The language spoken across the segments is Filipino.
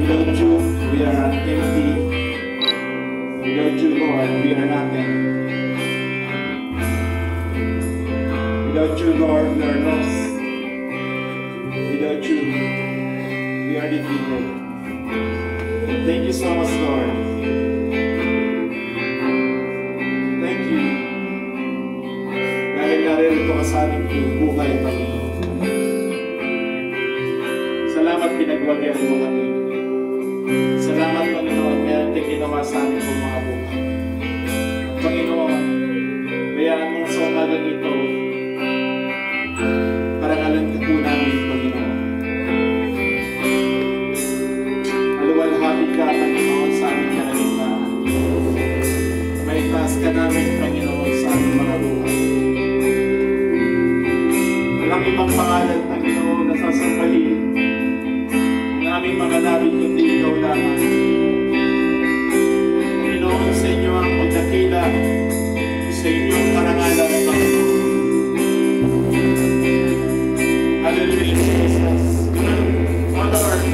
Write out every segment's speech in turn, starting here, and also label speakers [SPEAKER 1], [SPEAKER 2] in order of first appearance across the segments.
[SPEAKER 1] Without you, we are empty. Without you, Lord, we are nothing. Without you, Lord, we are lost. Without you, we are defeated. Thank you so much, Lord. Thank you. Dahil naririto ka sa aming buhay, Panginoon. Salamat pinagwagyan mo kami. Salamat, Panginoon, meron kang ginawa sa amin kong mga buhay. Panginoon, bayaan mo sa umagang ito, parangalan ka po namin, Panginoon. Maluwalhati ka, Panginoon, sa aming kalagitnaan. Maitaas ka namin, Panginoon, sa aming mga buhay. Walang ibang pangalan, Panginoon, na sasampahin ng aming mga labi, kundi ikaw lamang. Panginoon, sa inyo ang pagdakila, sa inyo ang karangalan, Panginoon. Hallelujah, Jesus. Oh, Lord.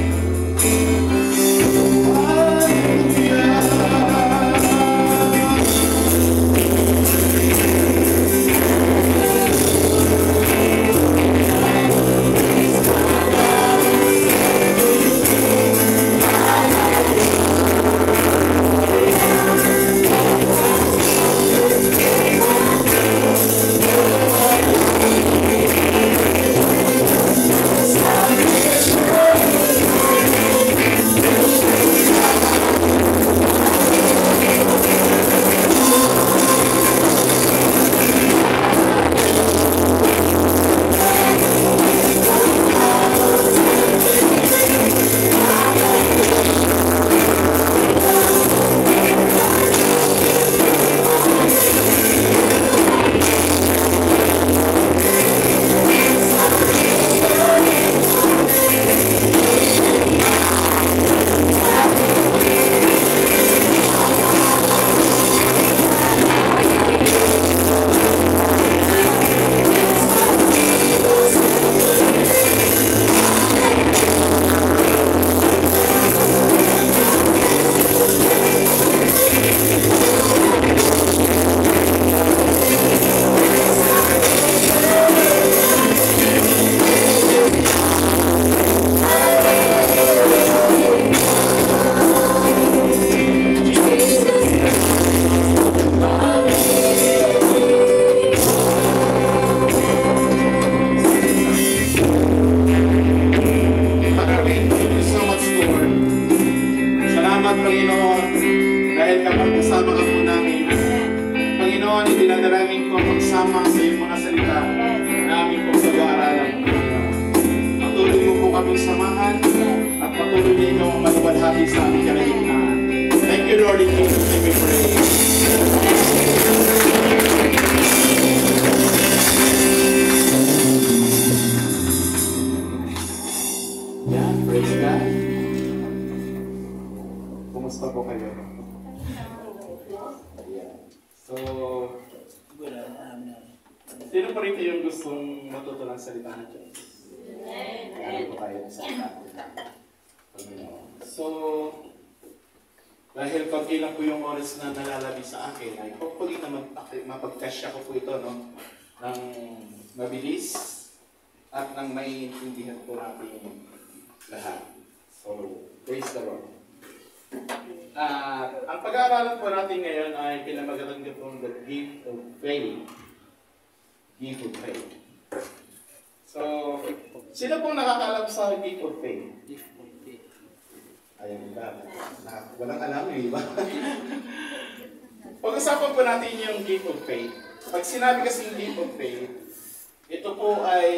[SPEAKER 1] Dahil pagkilang po yung oras na nalalabi sa akin, ay hopefully naman mapagkasya ko po ito, no? Ng mabilis at ng maiintindihan po natin lahat. So, praise the Lord. Ang pag-aaralan po natin ngayon ay pinamagalan ko po the gift of faith. Gift of faith. So, sino pong nakakalam sa gift of faith? Ayan ka. Walang alam eh, ba? Pag-usapan po natin yung gift of faith. Pag sinabi kasing gift of faith, ito po ay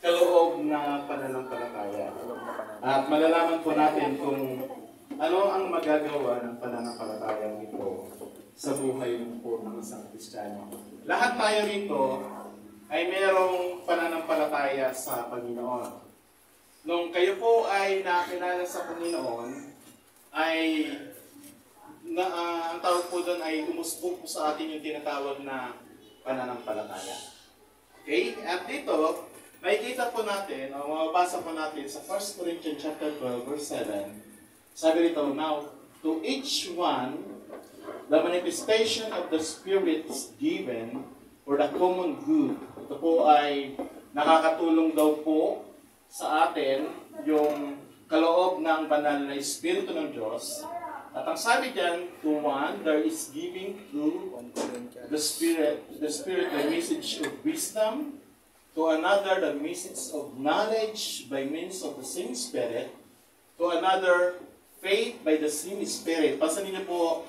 [SPEAKER 1] kaloob na pananampalataya. At malalaman po natin kung ano ang magagawa ng pananampalataya ito sa buhay po ng isang Kristiyano. Lahat tayo rito ay mayroong pananampalataya sa Panginoon. Nung kayo po ay nakilala sa Panginoon, ay ang tawag po doon ay umusbong po sa atin yung tinatawag na pananampalataya. Okay? At dito, makikita po natin, o mababasa po natin sa 1 Corinthians chapter 12, verse 7, sabi rito, now, to each one, the manifestation of the Spirit is given for the common good. Ito po ay nakakatulong daw po sa atin yung kaloob ng banal na Espiritu ng Diyos. At ang sabi diyan, to one, there is giving through the Spirit, the message of wisdom, to another, the message of knowledge by means of the same Spirit, to another, faith by the same Spirit. Pasanin niyo po,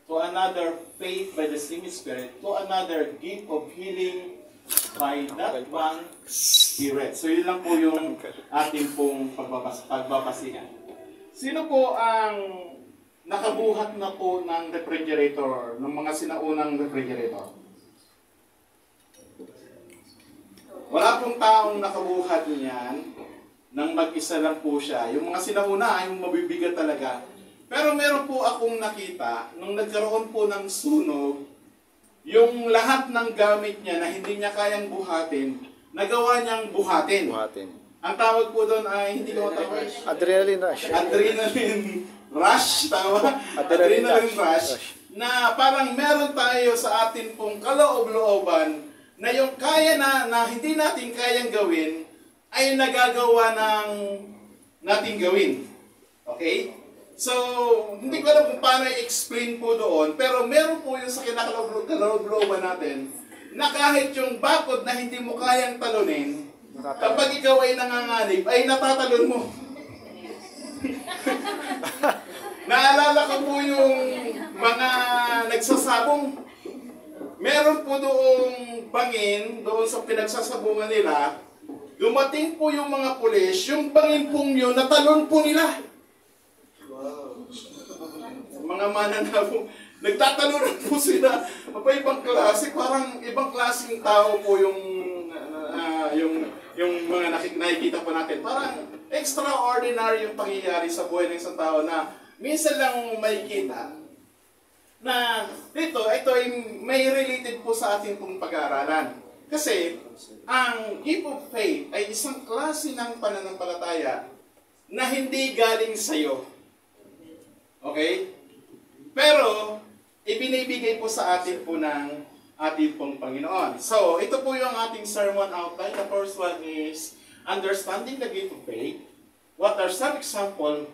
[SPEAKER 1] to another, faith by the same Spirit, to another, gift of healing by that one Spirit. So yun lang po yung ating pong pagbabasihan. Sino po ang nakabuhat na po ng refrigerator, ng mga sinaunang refrigerator? Wala pong taong nakabuhat niyan nang mag-isa lang po siya. Yung mga sinauna ay mabibigat talaga. Pero meron po akong nakita, nung nagkaroon po ng sunog, yung lahat ng gamit niya na hindi niya kayang buhatin, nagawa niyang buhatin. Ang tawag po doon ay, hindi ko matawag.
[SPEAKER 2] Adrenaline rush.
[SPEAKER 1] Adrenaline rush, tama? Adrenaline rush. Na parang meron tayo sa atin pong kaloob-looban na yung kaya na hindi natin kayang gawin ay nagagawa ng nating gawin. Okay? So, hindi ko alam kung paano i-explain po doon, pero meron po yung sa kinakaloob-looban natin na kahit yung bakod na hindi mo kayang talunin, kapag ikaw ay nanganganib, ay natatalon mo. Naalala ko po yung mga nagsasabong. Meron po doong bangin, doon sa pinagsasabungan nila, dumating po yung mga pulis, yung bangin pong yun, natalon po nila. Mga mananabo, nagtatalunan po sila. Ibang klase, parang ibang klaseng tao po yung mga nakikita po natin. Parang extraordinary yung pangyayari sa buhay ng isang tao na minsan lang makikita na ito ay may related po sa ating pong pag-aaralan. Kasi ang gift of faith ay isang klase ng pananampalataya na hindi galing sa iyo. Okay? Pero ibinibigay po sa atin po ng ating pong Panginoon. So, ito po yung ating sermon outline. The first one is understanding the gift of faith. What are some examples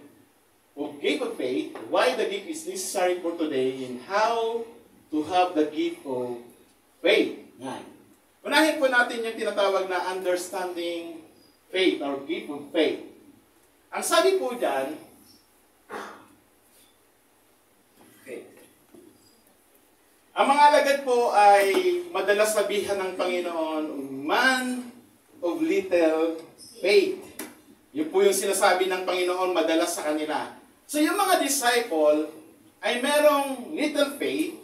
[SPEAKER 1] of gift of faith? Why the gift is necessary for today, and how to have the gift of faith. Yan. Unahin po natin yung tinatawag na understanding faith or gift of faith. Ang sabi po dyan, ang mga alagad po ay madalas sabihan ng Panginoon, man of little faith. Yun po yung sinasabi ng Panginoon madalas sa kanila. So yung mga disciple ay merong little faith.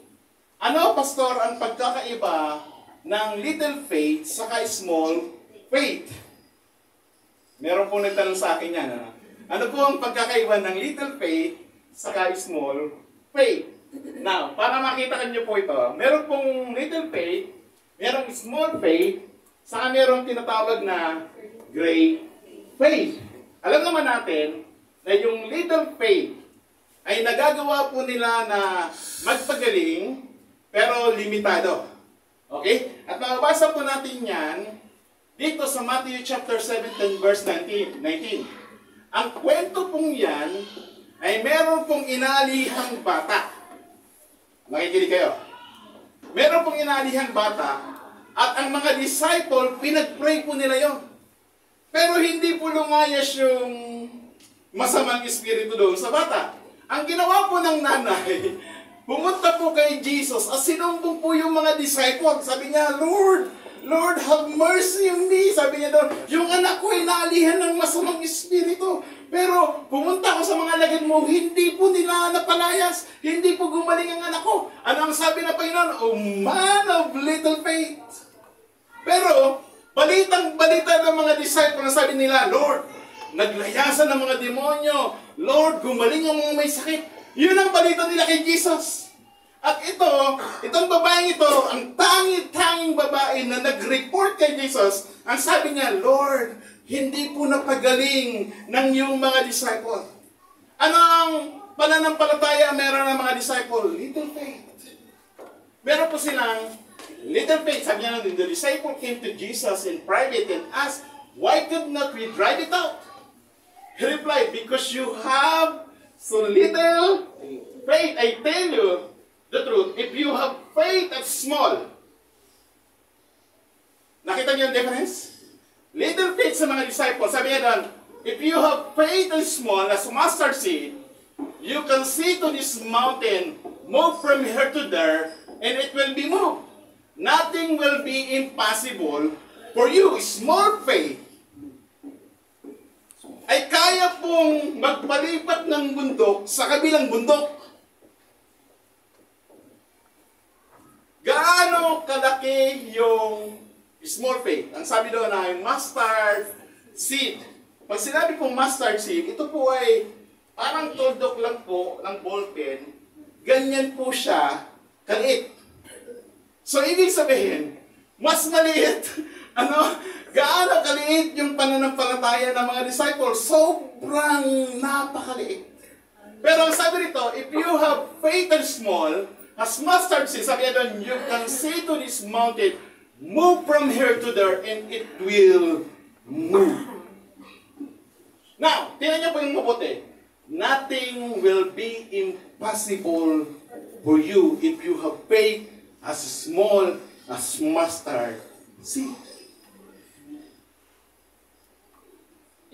[SPEAKER 1] Ano, pastor, ang pagkakaiba ng little faith saka small faith? Meron po nagtanong sa akin yan. Ano po ang pagkakaiba ng little faith saka small faith? Now, para makita niyo po ito, meron pong little faith, merong small faith, saka merong tinatawag na great faith. Alam naman natin na yung little faith ay nagagawa po nila na magpagaling, pero limitado. Okay? At mababasa po natin yan dito sa Matthew chapter 17 verse 19. Ang kwento pong yan ay meron pong inalihang bata. Makikinig kayo. Meron pong inalihang bata at ang mga disciple, pinag-pray po nila yon. Pero hindi po lumayas yung masamang espiritu doon sa bata. Ang ginawa po ng nanay, pumunta po kay Jesus at sinumbong po yung mga disciple. Sabi niya, Lord, have mercy on me. Sabi niya doon, yung anak ko ay naalihan ng masamang espiritu. Pero pumunta ako sa mga alagad mo, hindi po nila napalayas. Hindi po gumaling ang anak ko. Ano ang sabi ng Panginoon? Oh, man of little faith. Pero, balita ng mga disciple na sabi nila, Lord, naglayasan ng mga demonyo. Lord, gumaling ang mga may sakit. Yun ang balita nila kay Jesus. At itong babaeng ito, ang tanging babae na nag-report kay Jesus, ang sabi niya, Lord, hindi po napagaling ng iyong mga disciple. Ano ang pananampalataya meron ng mga disciple? Little faith. Meron po silang little faith. Sabi niya, the disciple came to Jesus in private and asked, why could not we drive it out? He replied, because you have so little faith. I tell you the truth, if you have faith as small, nakita niyo yung difference? Little faith sa mga disciples, sabi niya doon, if you have faith as small as mustard seed, you can say to this mountain, move from here to there, and it will be moved. Nothing will be impossible for you. Small faith ay kaya pong magpalipat ng bundok sa kabilang bundok. Gaano kalaki yung small faith? Ang sabi doon ay mustard seed. Pag sinabi pong mustard seed, ito po ay parang tuldok lang po ng ballpen. Ganyan po siya kaliit. So, ibig sabihin, mas maliit. Gaano kaliit yung pananampalataya ng mga disciples? Sobrang napakaliit. Pero sabi rito, if you have faith as small, as mustard seed, sabi doon, you can say to this mountain, move from here to there, and it will move. Now, tingnan niyo po yung mabuti. Nothing will be impossible for you if you have faith as small as mustard seed.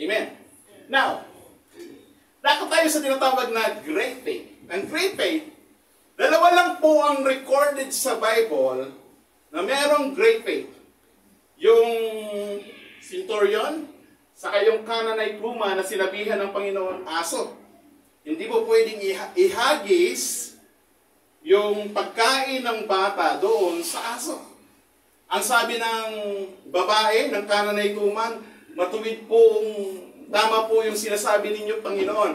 [SPEAKER 1] Amen. Now, dako tayo sa tinatawag na great faith. Ang great faith, dalawa lang po ang recorded sa Bible na merong great faith. Yung centurion, saka yung Canaanite woman na sinabihan ng Panginoon aso. Hindi po pwedeng ihagis yung pagkain ng bata doon sa aso. Ang sabi ng babae, ng Canaanite woman, matuwid pong, tama po yung sinasabi ninyo, Panginoon.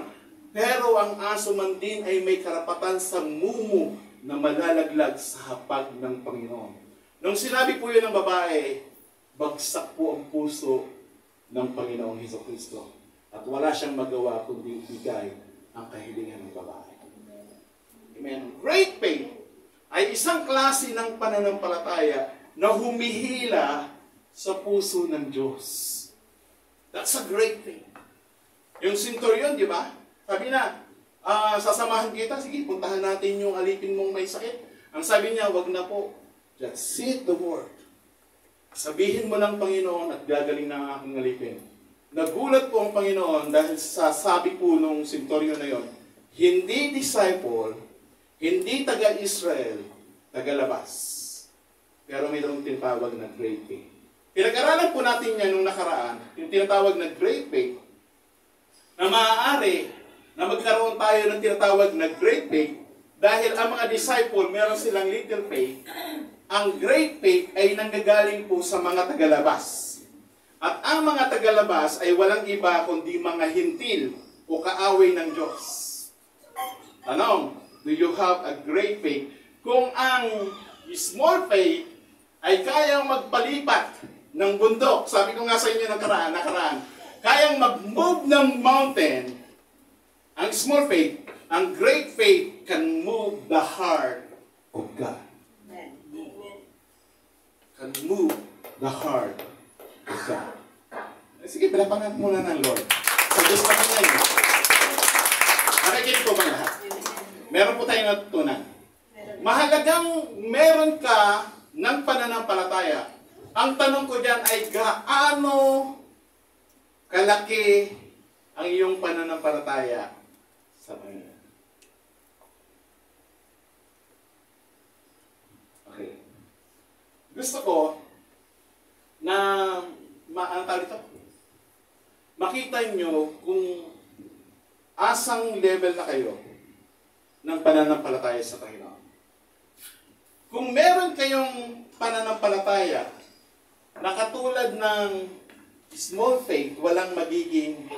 [SPEAKER 1] Pero ang aso man din ay may karapatan sa mumu na malalaglag sa hapag ng Panginoon. Nung sinabi po yun ng babae, bagsak po ang puso ng Panginoong Hesukristo. At wala siyang magawa kundi ibigay ang kahilingan ng babae. Amen. Great faith ay isang klase ng pananampalataya na humihila sa puso ng Diyos. That's a great thing. Yung centurion, di ba? Sabi na, sasamahan kita, sige, puntahan natin yung alipin mong may sakit. Ang sabi niya, wag na po. Just say the word. Sabihin mo ng Panginoon at gagaling na ang aking alipin. Nagulat po ang Panginoon dahil sa sabi po nung centurion na yon, hindi disciple, hindi taga-Israel, taga-labas. Pero mayroong tinatawag na great faith. Pinag-aralan po natin yan nung nakaraan, yung tinatawag na great faith, na maaari na magkaroon tayo ng tinatawag na great faith dahil ang mga disciple, meron silang little faith. Ang great faith ay nanggagaling po sa mga tagalabas. At ang mga tagalabas ay walang iba kundi mga hintil o kaaway ng Diyos. Tanong, do you have a great faith? Kung ang small faith ay kayang magpalipat ng bundok, sabi ko nga sa inyo nakaraan, kayang mag-move ng mountain, ang small faith, ang great faith can move the heart of God. Can move the heart of God. Sige, palapangan muna ng Lord. Sa Diyos pa niya yun. Nakikinig po ba lahat? Meron po tayong natutunan. Mahalagang meron ka ng pananampalataya. Ang tanong ko dyan ay gaano kalaki ang iyong pananampalataya sa Panginoon. Okay. Gusto ko na makita nyo kung asang level na kayo ng pananampalataya sa Panginoon. Kung meron kayong pananampalataya na katulad ng small faith, walang magiging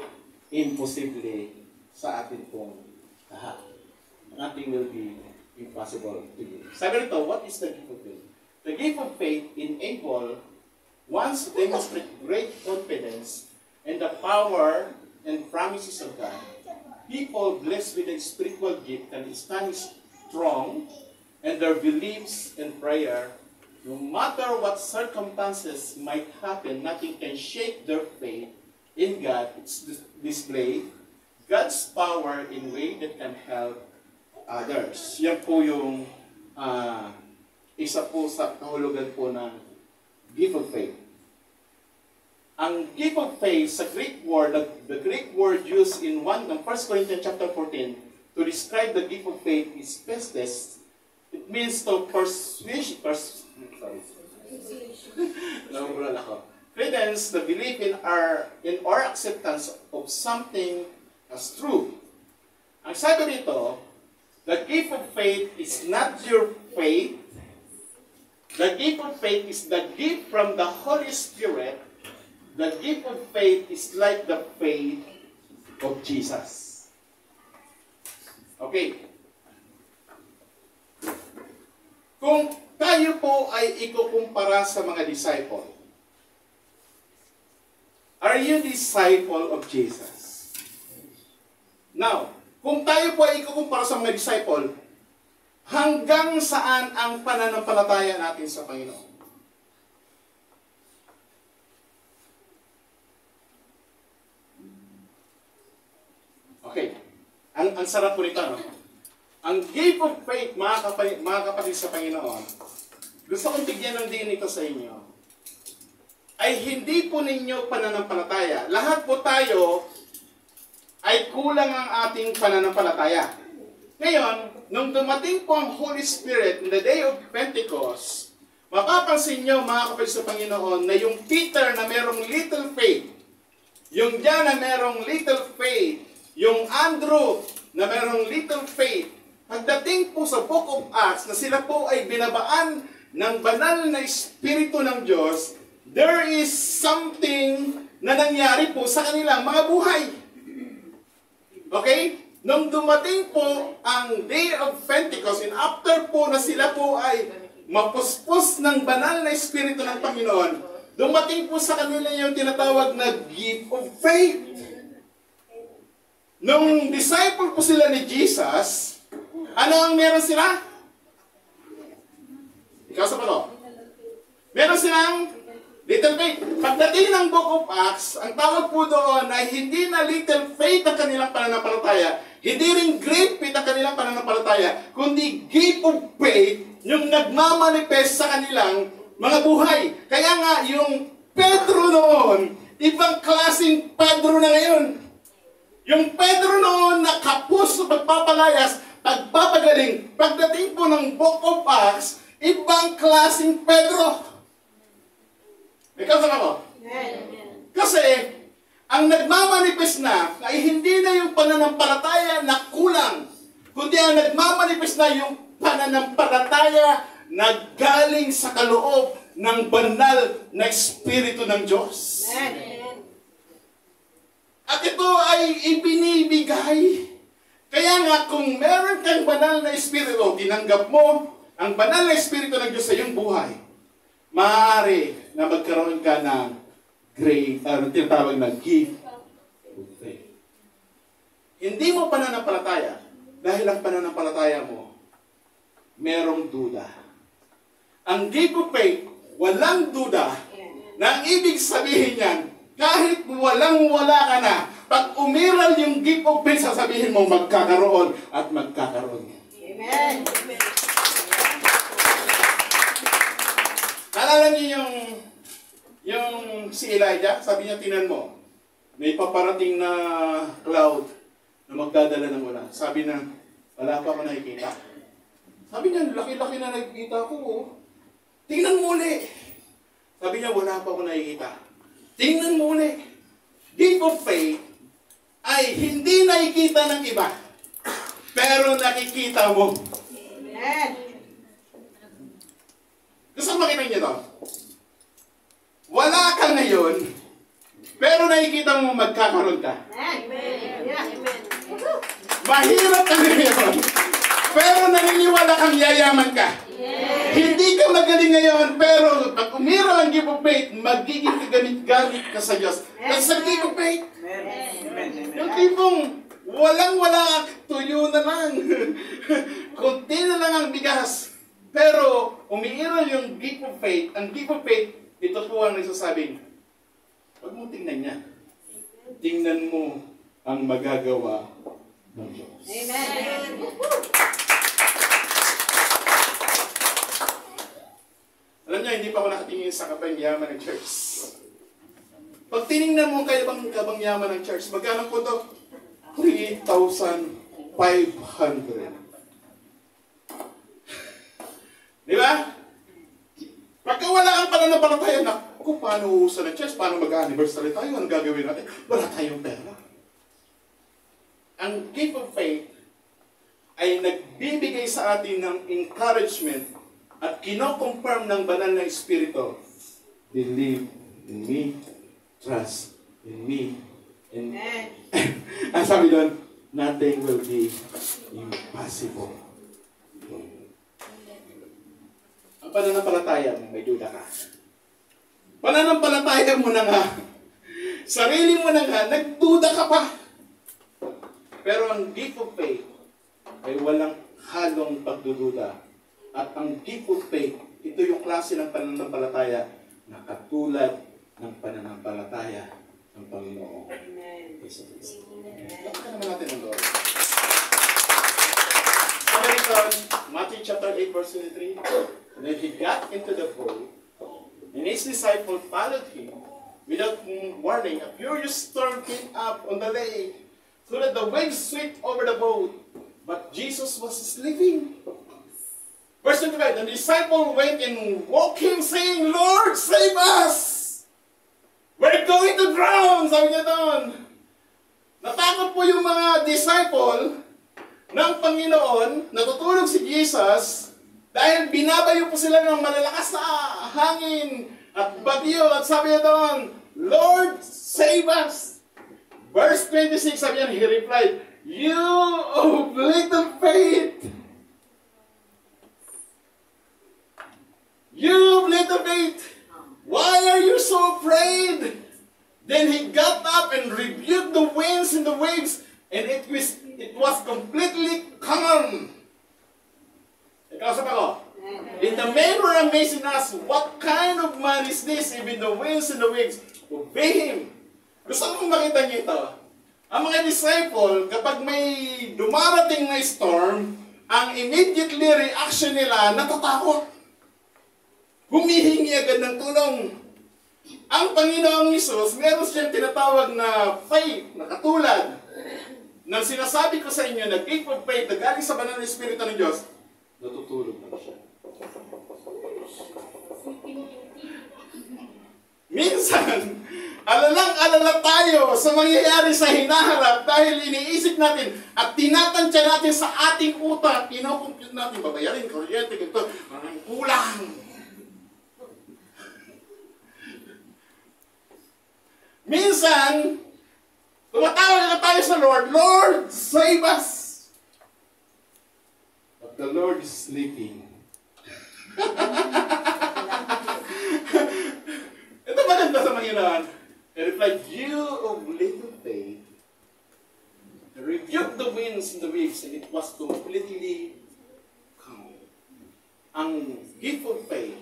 [SPEAKER 1] imposible sa atin pong lahat. Nothing will be impossible to you. Sabi rito, what is the gift of faith? The gift of faith enable ones to demonstrate great confidence in the power and promises of God. People blessed with a spiritual gift can stand strong in their beliefs and prayer. No matter what circumstances might happen, nothing can shake their faith in God. It's display God's power in way that can help others. Yan po yung isa po sa kahulugan po ng gift of faith. Ang gift of faith sa Greek word, the Greek word used in 1 Corinthians chapter 14 to describe the gift of faith is pistis. It means to credence the belief in our acceptance of something as true. Ang sabi rito, the gift of faith is not your faith. The gift of faith is the gift from the Holy Spirit. The gift of faith is like the faith of Jesus. Okay. Kung tayo po ay ikukumpara sa mga disciple, are you disciple of Jesus? Now, kung tayo po ay ikukumpara sa mga disciple, hanggang saan ang pananampalataya natin sa Panginoon? Okay. Ang sarap po nito, no? Ang gift of faith, mga kapatid sa Panginoon, gusto kong tigyan ng din ito sa inyo, ay hindi po ninyo pananampalataya. Lahat po tayo ay kulang ang ating pananampalataya. Ngayon, nung dumating po ang Holy Spirit in the day of Pentecost, mapapansin nyo, mga kapatid sa Panginoon, na yung Peter na merong little faith, yung John na merong little faith, yung Andrew na merong little faith, pagdating po sa Book of Acts na sila po ay binabaan ng banal na Espiritu ng Diyos, there is something na nangyari po sa kanilang mga buhay. Okay? Nung dumating po ang Day of Pentecost, and after po na sila po ay mapuspos ng banal na Espiritu ng Panginoon, dumating po sa kanila yung tinatawag na gift of faith. Nung disciple po sila ni Jesus, ano ang meron sila? Ikaw sa palo. Meron silang little faith. Pagdating ng Book of Acts, ang tawag po doon ay hindi na little faith ang kanilang pananampalataya, hindi rin great faith ang kanilang pananampalataya, kundi gift of faith yung nagmamanifest sa kanilang mga buhay. Kaya nga, yung Pedro noon, ibang klaseng Pedro na ngayon. Yung Pedro noon na kapos sa pagpapalayas, pagpapagaling, pagdating po ng Book of Acts, ibang klaseng Pedro. Ikaw sa ako? Kasi, ang nagmamanifest na ay hindi na yung pananampalataya na kulang, kundi ang nagmamanifest na yung pananampalataya na galing sa kaloob ng banal na Espiritu ng Diyos. Amen. At ito ay ibinibigay. Kaya nga, kung meron kang banal na Espiritu, tinanggap mo ang banal na Espiritu ng Diyos sa iyong buhay, maaari na magkaroon ka ng great, tinatawag na gift of faith. Hindi mo pananampalataya dahil ang pananampalataya mo merong duda. Ang gift of faith, walang duda, na ang ibig sabihin yan, kahit walang-wala ka na, pag umiral yung gift of faith, sasabihin mo magkakaroon at magkakaroon. Amen. Naalala niyo yung si Elijah, sabi niya, tinan mo, may paparating na cloud na magdadala ng ulan. Sabi na, wala pa ako nakikita. Sabi niya, laki-laki na nakikita ko. Oh. Tingnan mo ulit. Sabi niya, wala pa ako nakikita. Tingnan mo ulit. Gift of faith ay hindi nakikita ng iba, pero nakikita mo. Amen. Gusto mo makita niyo ito? Wala ka ngayon, pero nakikita mo magkakaroon ka. Amen. Mahirap ka ngayon, Pero naniniwala kang yayaman ka. Hindi ka magaling ngayon, pero pag umira ang gift of faith, magiging kagamit-gamit ka sa Diyos. At sa gift of faith, yung tipong walang-wala, tuyo na lang. Kunti na lang ang bigas. Pero umiiral yung gift of faith. Ang gift of faith, ito po ang nagsasabing, huwag mo tingnan niya. Tingnan mo ang magagawa ng Diyos.
[SPEAKER 2] Amen.
[SPEAKER 1] Alam niyo, hindi pa ako nakatingin sa kabangyaman ng church. Pag tinignan mo kayo bang kabangyaman ng church, magkano po ito? 3,500. Di ba? Pagka wala kang pananampalataya na, kung paano uusan ng church, paano mag-anniversary tayo, anong gagawin natin? Wala tayong pera. Ang gift of faith ay nagbibigay sa atin ng encouragement at kino-confirm ng banal na Espiritu. Believe in me, trust in me, and ang sabi doon, nothing will be impossible. Ang pananampalataya mo, may duda ka. Pananampalataya mo na nga. Sarili mo na nga, nagduda ka pa. Pero ang gift of faith ay walang halong pagdududa. At ang gift of faith, ito yung klase ng pananampalataya na katulad ng pananampalataya ng Panginoon. Jesus. Bakit naman natin ang Lord? Matthew chapter 8 verse 23. And then he got into the boat, and his disciples followed him. Without warning, a furious storm came up on the lake, so that the waves swept over the boat. But Jesus was sleeping. Verse 25, the disciple went and woke him, saying, Lord, save us! We're going to drown! Sabi niya doon. Natakot po yung mga disciple ng Panginoon, natutulog si Jesus, dahil binabayo po sila ng malalakas na hangin at bagyo. At sabi niya doon, Lord, save us! Verse 26, sabi niya, he replied, You of little faith! You of little faith! Why are you so afraid? Then he got up and rebuked the winds and the waves, and it was completely calm. Ikaw ako. And the men were amazed and asked, What kind of man is this? Even the winds and the waves obey him. Gusto kong makita niyo ito. Ang mga disciple, kapag may dumarating na storm, ang immediately reaction nila, natatakot. Humihingi agad ng tulong. Ang Panginoong Hesus, meron siyang tinatawag na faith, na katulad ng sinasabi ko sa inyo na gift of faith na galing sa banal na Espiritu ng Diyos, natutulog na siya. Minsan, alalang-alala tayo sa mangyayari sa hinaharap dahil iniisip natin at tinatansya natin sa ating utak, kinocompute natin, babayarin, kuryente, ganito, parang kulang. Minsan, tumatawag na tayo sa Lord, Lord, save us! But the Lord is sleeping. Ito maganda sa Panginoon. He replied, You of little faith, rebuked the winds and the waves, and it was completely calm. Ang gift of faith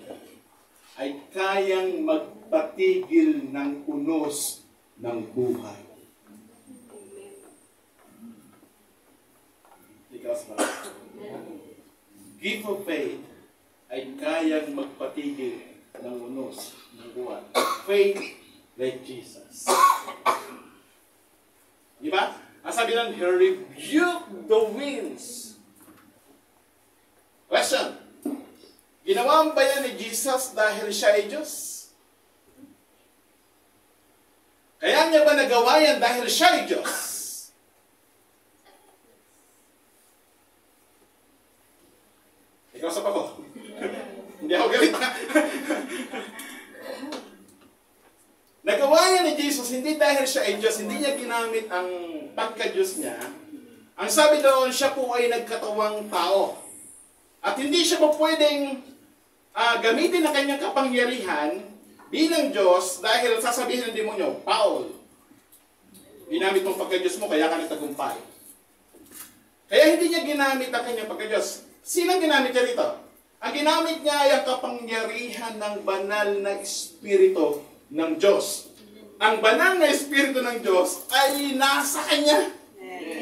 [SPEAKER 1] ay kayang magpatigil ng unos ng buhay. Ikaw sa gift of faith ay kayang magpatigil ng unos ng buhay. Faith like Jesus. Di ba? Ang sabi lang, He rebuked the winds. Question. Ginawa ba yan ni Jesus dahil siya ay Diyos? Kaya niya ba nagawa yan dahil siya ay Diyos? Ikaw sa ko. Hindi ako galit na. Nagawa yan ni Jesus hindi dahil siya ay Diyos, hindi niya ginamit ang pagka-Diyos niya Ang sabi doon, siya po ay nagkatawang tao. At hindi siya po pwedeng gamitin ang kanyang kapangyarihan bilang Diyos dahil sasabihin ng demonyo, Paul, ginamit mong pagka-Diyos mo, kaya ka nagtagumpay. Kaya hindi niya ginamit ang kanyang pagka-Diyos. Sinang ginamit niya dito? Ang ginamit niya ay ang kapangyarihan ng banal na Espiritu ng Diyos. Ang banal na Espiritu ng Diyos ay nasa Kanya.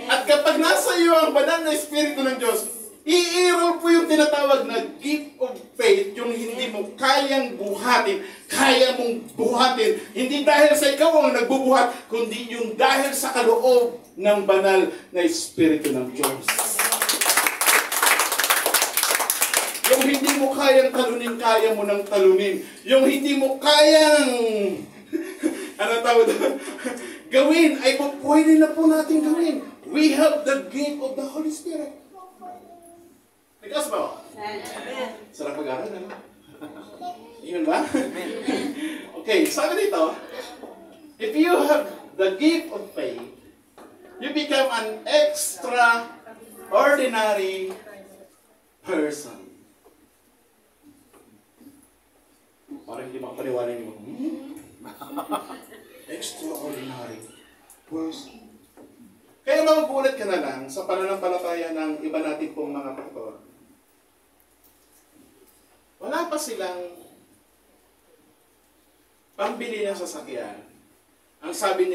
[SPEAKER 1] At kapag nasa iyo ang banal na Espiritu ng Diyos, i-enroll po yung tinatawag na gift of faith, yung hindi mo kayang buhatin, kaya mong buhatin. Hindi dahil sa ikaw ang nagbubuhat, kundi yung dahil sa kaloob ng banal na Espiritu ng Diyos. Yung hindi mo kayang talunin, kaya mo nang talunin. Yung hindi mo kayang, ano tawag doon? Gawin, ay pwede na po natin gawin. We have the gift of the Holy Spirit. Nagkas ba? Sarap mag-aral, ano? Yun ba? Okay, sabi dito, if you have the gift of faith, you become an extraordinary person. Parang hindi makapaniwala niyo. Extraordinary person. Kaya magugulat ka na lang sa pananampalataya ng iba natin pong mga pastor. Wala pa silang pambili ng sasakyan. Ang sabi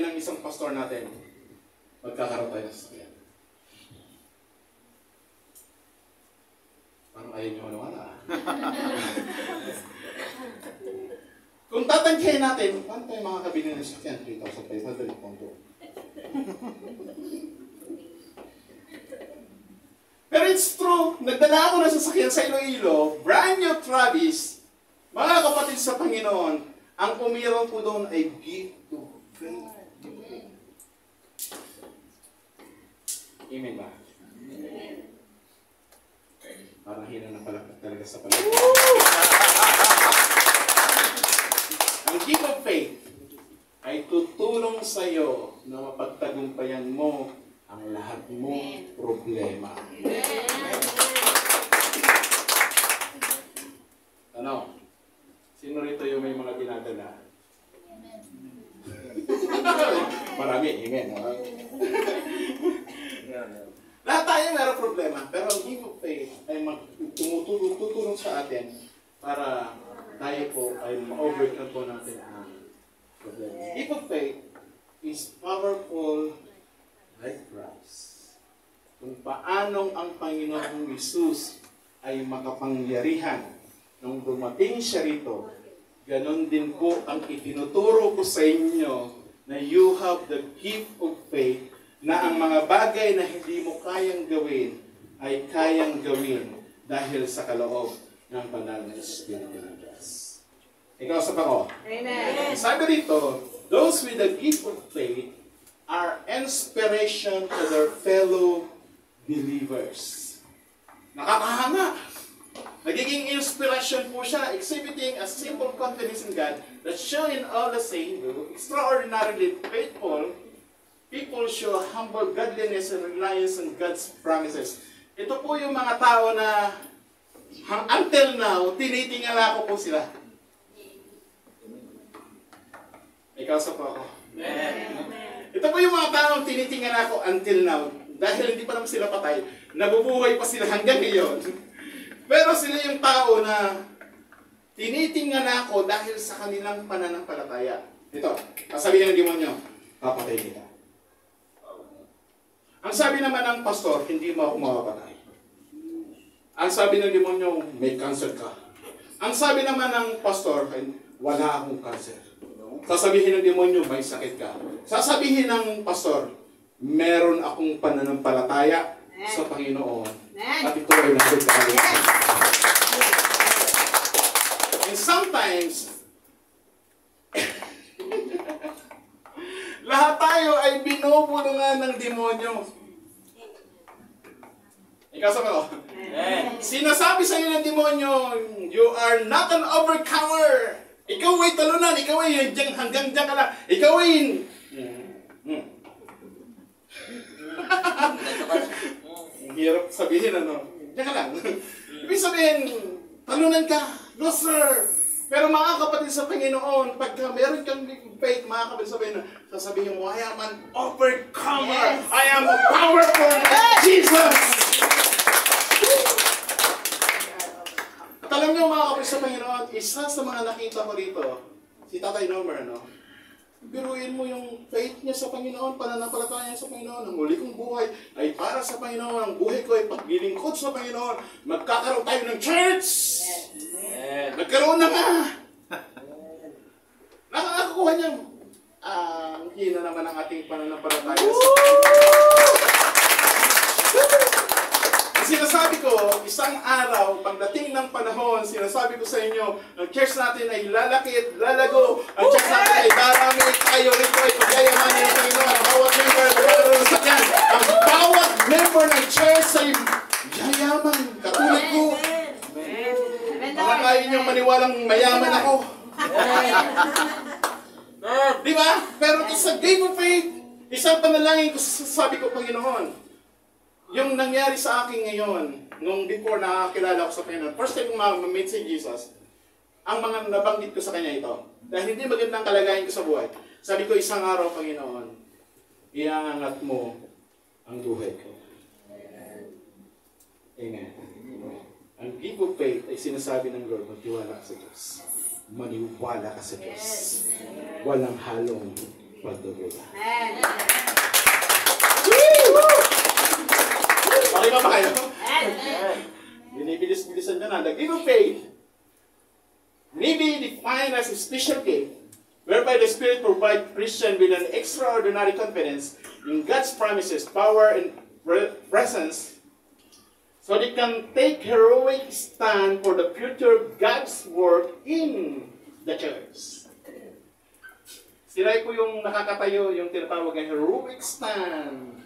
[SPEAKER 1] ng isang pastor natin, magkakaroon tayo ng sasakyan. Parang ayaw nyo wala. Kung tatangkihin natin, paano tayo makakabili ng sasakyan? 3,500 pondo. Pero it's true, nagdala ako ng sasakyan sa Iloilo, brand new Travis, mga kapatid sa Panginoon, ang umiral po doon ay gift to faith. Amen ba? Parang hina na pala talaga sa palagay. Ang gift of faith ay tutulong sa iyo na mapagtagumpayan mo ang lahat mong problema. Ano? Sino rito yung may mga dinadala? Marami, amen. Lahat tayo meron problema, pero ang gift of faith ay tutulong sa atin para tayo po ay ma-overcome po natin ang problema. Gift of faith is powerful like Christ. Kung paanong ang Panginoong Hesus ay makapangyarihan nung dumating siya rito, ganon din po ang itinuturo ko sa inyo na you have the gift of faith na ang mga bagay na hindi mo kayang gawin ay kayang gawin dahil sa kaloob ng banal na Espiritu ng Diyos. Ikaw sa ako.
[SPEAKER 2] Amen.
[SPEAKER 1] Sabi dito, those with the gift of faith are inspiration to their fellow believers. Nakakahanga. Nagiging inspiration po siya, exhibiting a simple confidence in God that show in all the saying do, extraordinarily faithful, people show humble godliness and reliance on God's promises. Ito po yung mga tao na until now, tinitingala ko po sila. Ikaw sa po ako. Ito po yung mga taong tinitingala ko until now. Dahil hindi pa naman sila patay, nabubuhay pa sila hanggang ngayon. Pero sila yung tao na tinitingala ko dahil sa kanilang pananampalataya. Ito, kasabihin ng demonyo, papatay kita. Ang sabi naman ng pastor, hindi mo ako mapapatay. Ang sabi ng demonyo, may cancer ka. Ang sabi naman ng pastor, wala akong cancer. Sasabihin ng demonyo, may sakit ka. Sasabihin ng pastor, meron akong pananampalataya sa Panginoon. At ito ay nandun sa kanya. And sometimes, lahat tayo ay binubulungan ng demonyo. Ikaw sa ko. Sinasabi sa iyo ng demonyo, you are not an overcomer. Ikaw ay talunan. Ikaw ay hanggang dyan ka lang. Ikaw ay... hirap sabihin, ano? Teka lang. Ibig sabihin, talunan ka, loser. Pero mga kapatid sa Panginoon, pagka meron kang faith, mga kapatid sa Panginoon, sasabihin mo, I am an overcomer. Yes. I am a powerful Jesus. At alam niyo, mga kapatid sa Panginoon, isa sa mga nakita ko rito, si Tatay Nomer, no? Biruin mo yung faith niya sa Panginoon, pananampalataya niya sa Panginoon. Ang muli kong buhay ay para sa Panginoon. Ang buhay ko ay paglilingkod sa Panginoon. Magkakaroon tayo ng church! Yes. Nagkaroon na nga! Nakakakuha niya. Ang hina naman ang ating pananampalataya sa Panginoon. Sinasabi ko, isang araw, pagdating ng panahon, sinasabi ko sa inyo, ang church natin ay lalaki at lalago. Ang church natin ay darami, tayo rito ay pagyayamanin ng Panginoon. Ang bawat member, ang bawat member ng church ay yayaman. Katulad ko. Baka kayo niyong maniwalang mayaman ako. Di ba? Pero sa game of faith, isang panalangin ko, sabi ko, Panginoon, yung nangyari sa akin ngayon, nung before nakakilala ko sa Panginoon, first time kong ma-meet si Jesus, ang mga nabanggit ko sa Kanya ito. Dahil hindi magandang kalagayan ko sa buhay. Sabi ko, isang araw, Panginoon, iangat mo ang buhay ko. Amen. Ang give of faith ay sinasabi ng Lord, magtiwala ka sa Diyos. Maniwala ka sa Diyos. Walang halong pagdududa. Okay ba kayo? Binibilis-bilisan nyo na. The gift of faith may be defined as a special gift whereby the Spirit provides Christian with an extraordinary confidence in God's promises, power, and presence so they can take heroic stand for the future of God's work in the church. Sila po yung nakakatayo, yung tinatawag ng heroic stand.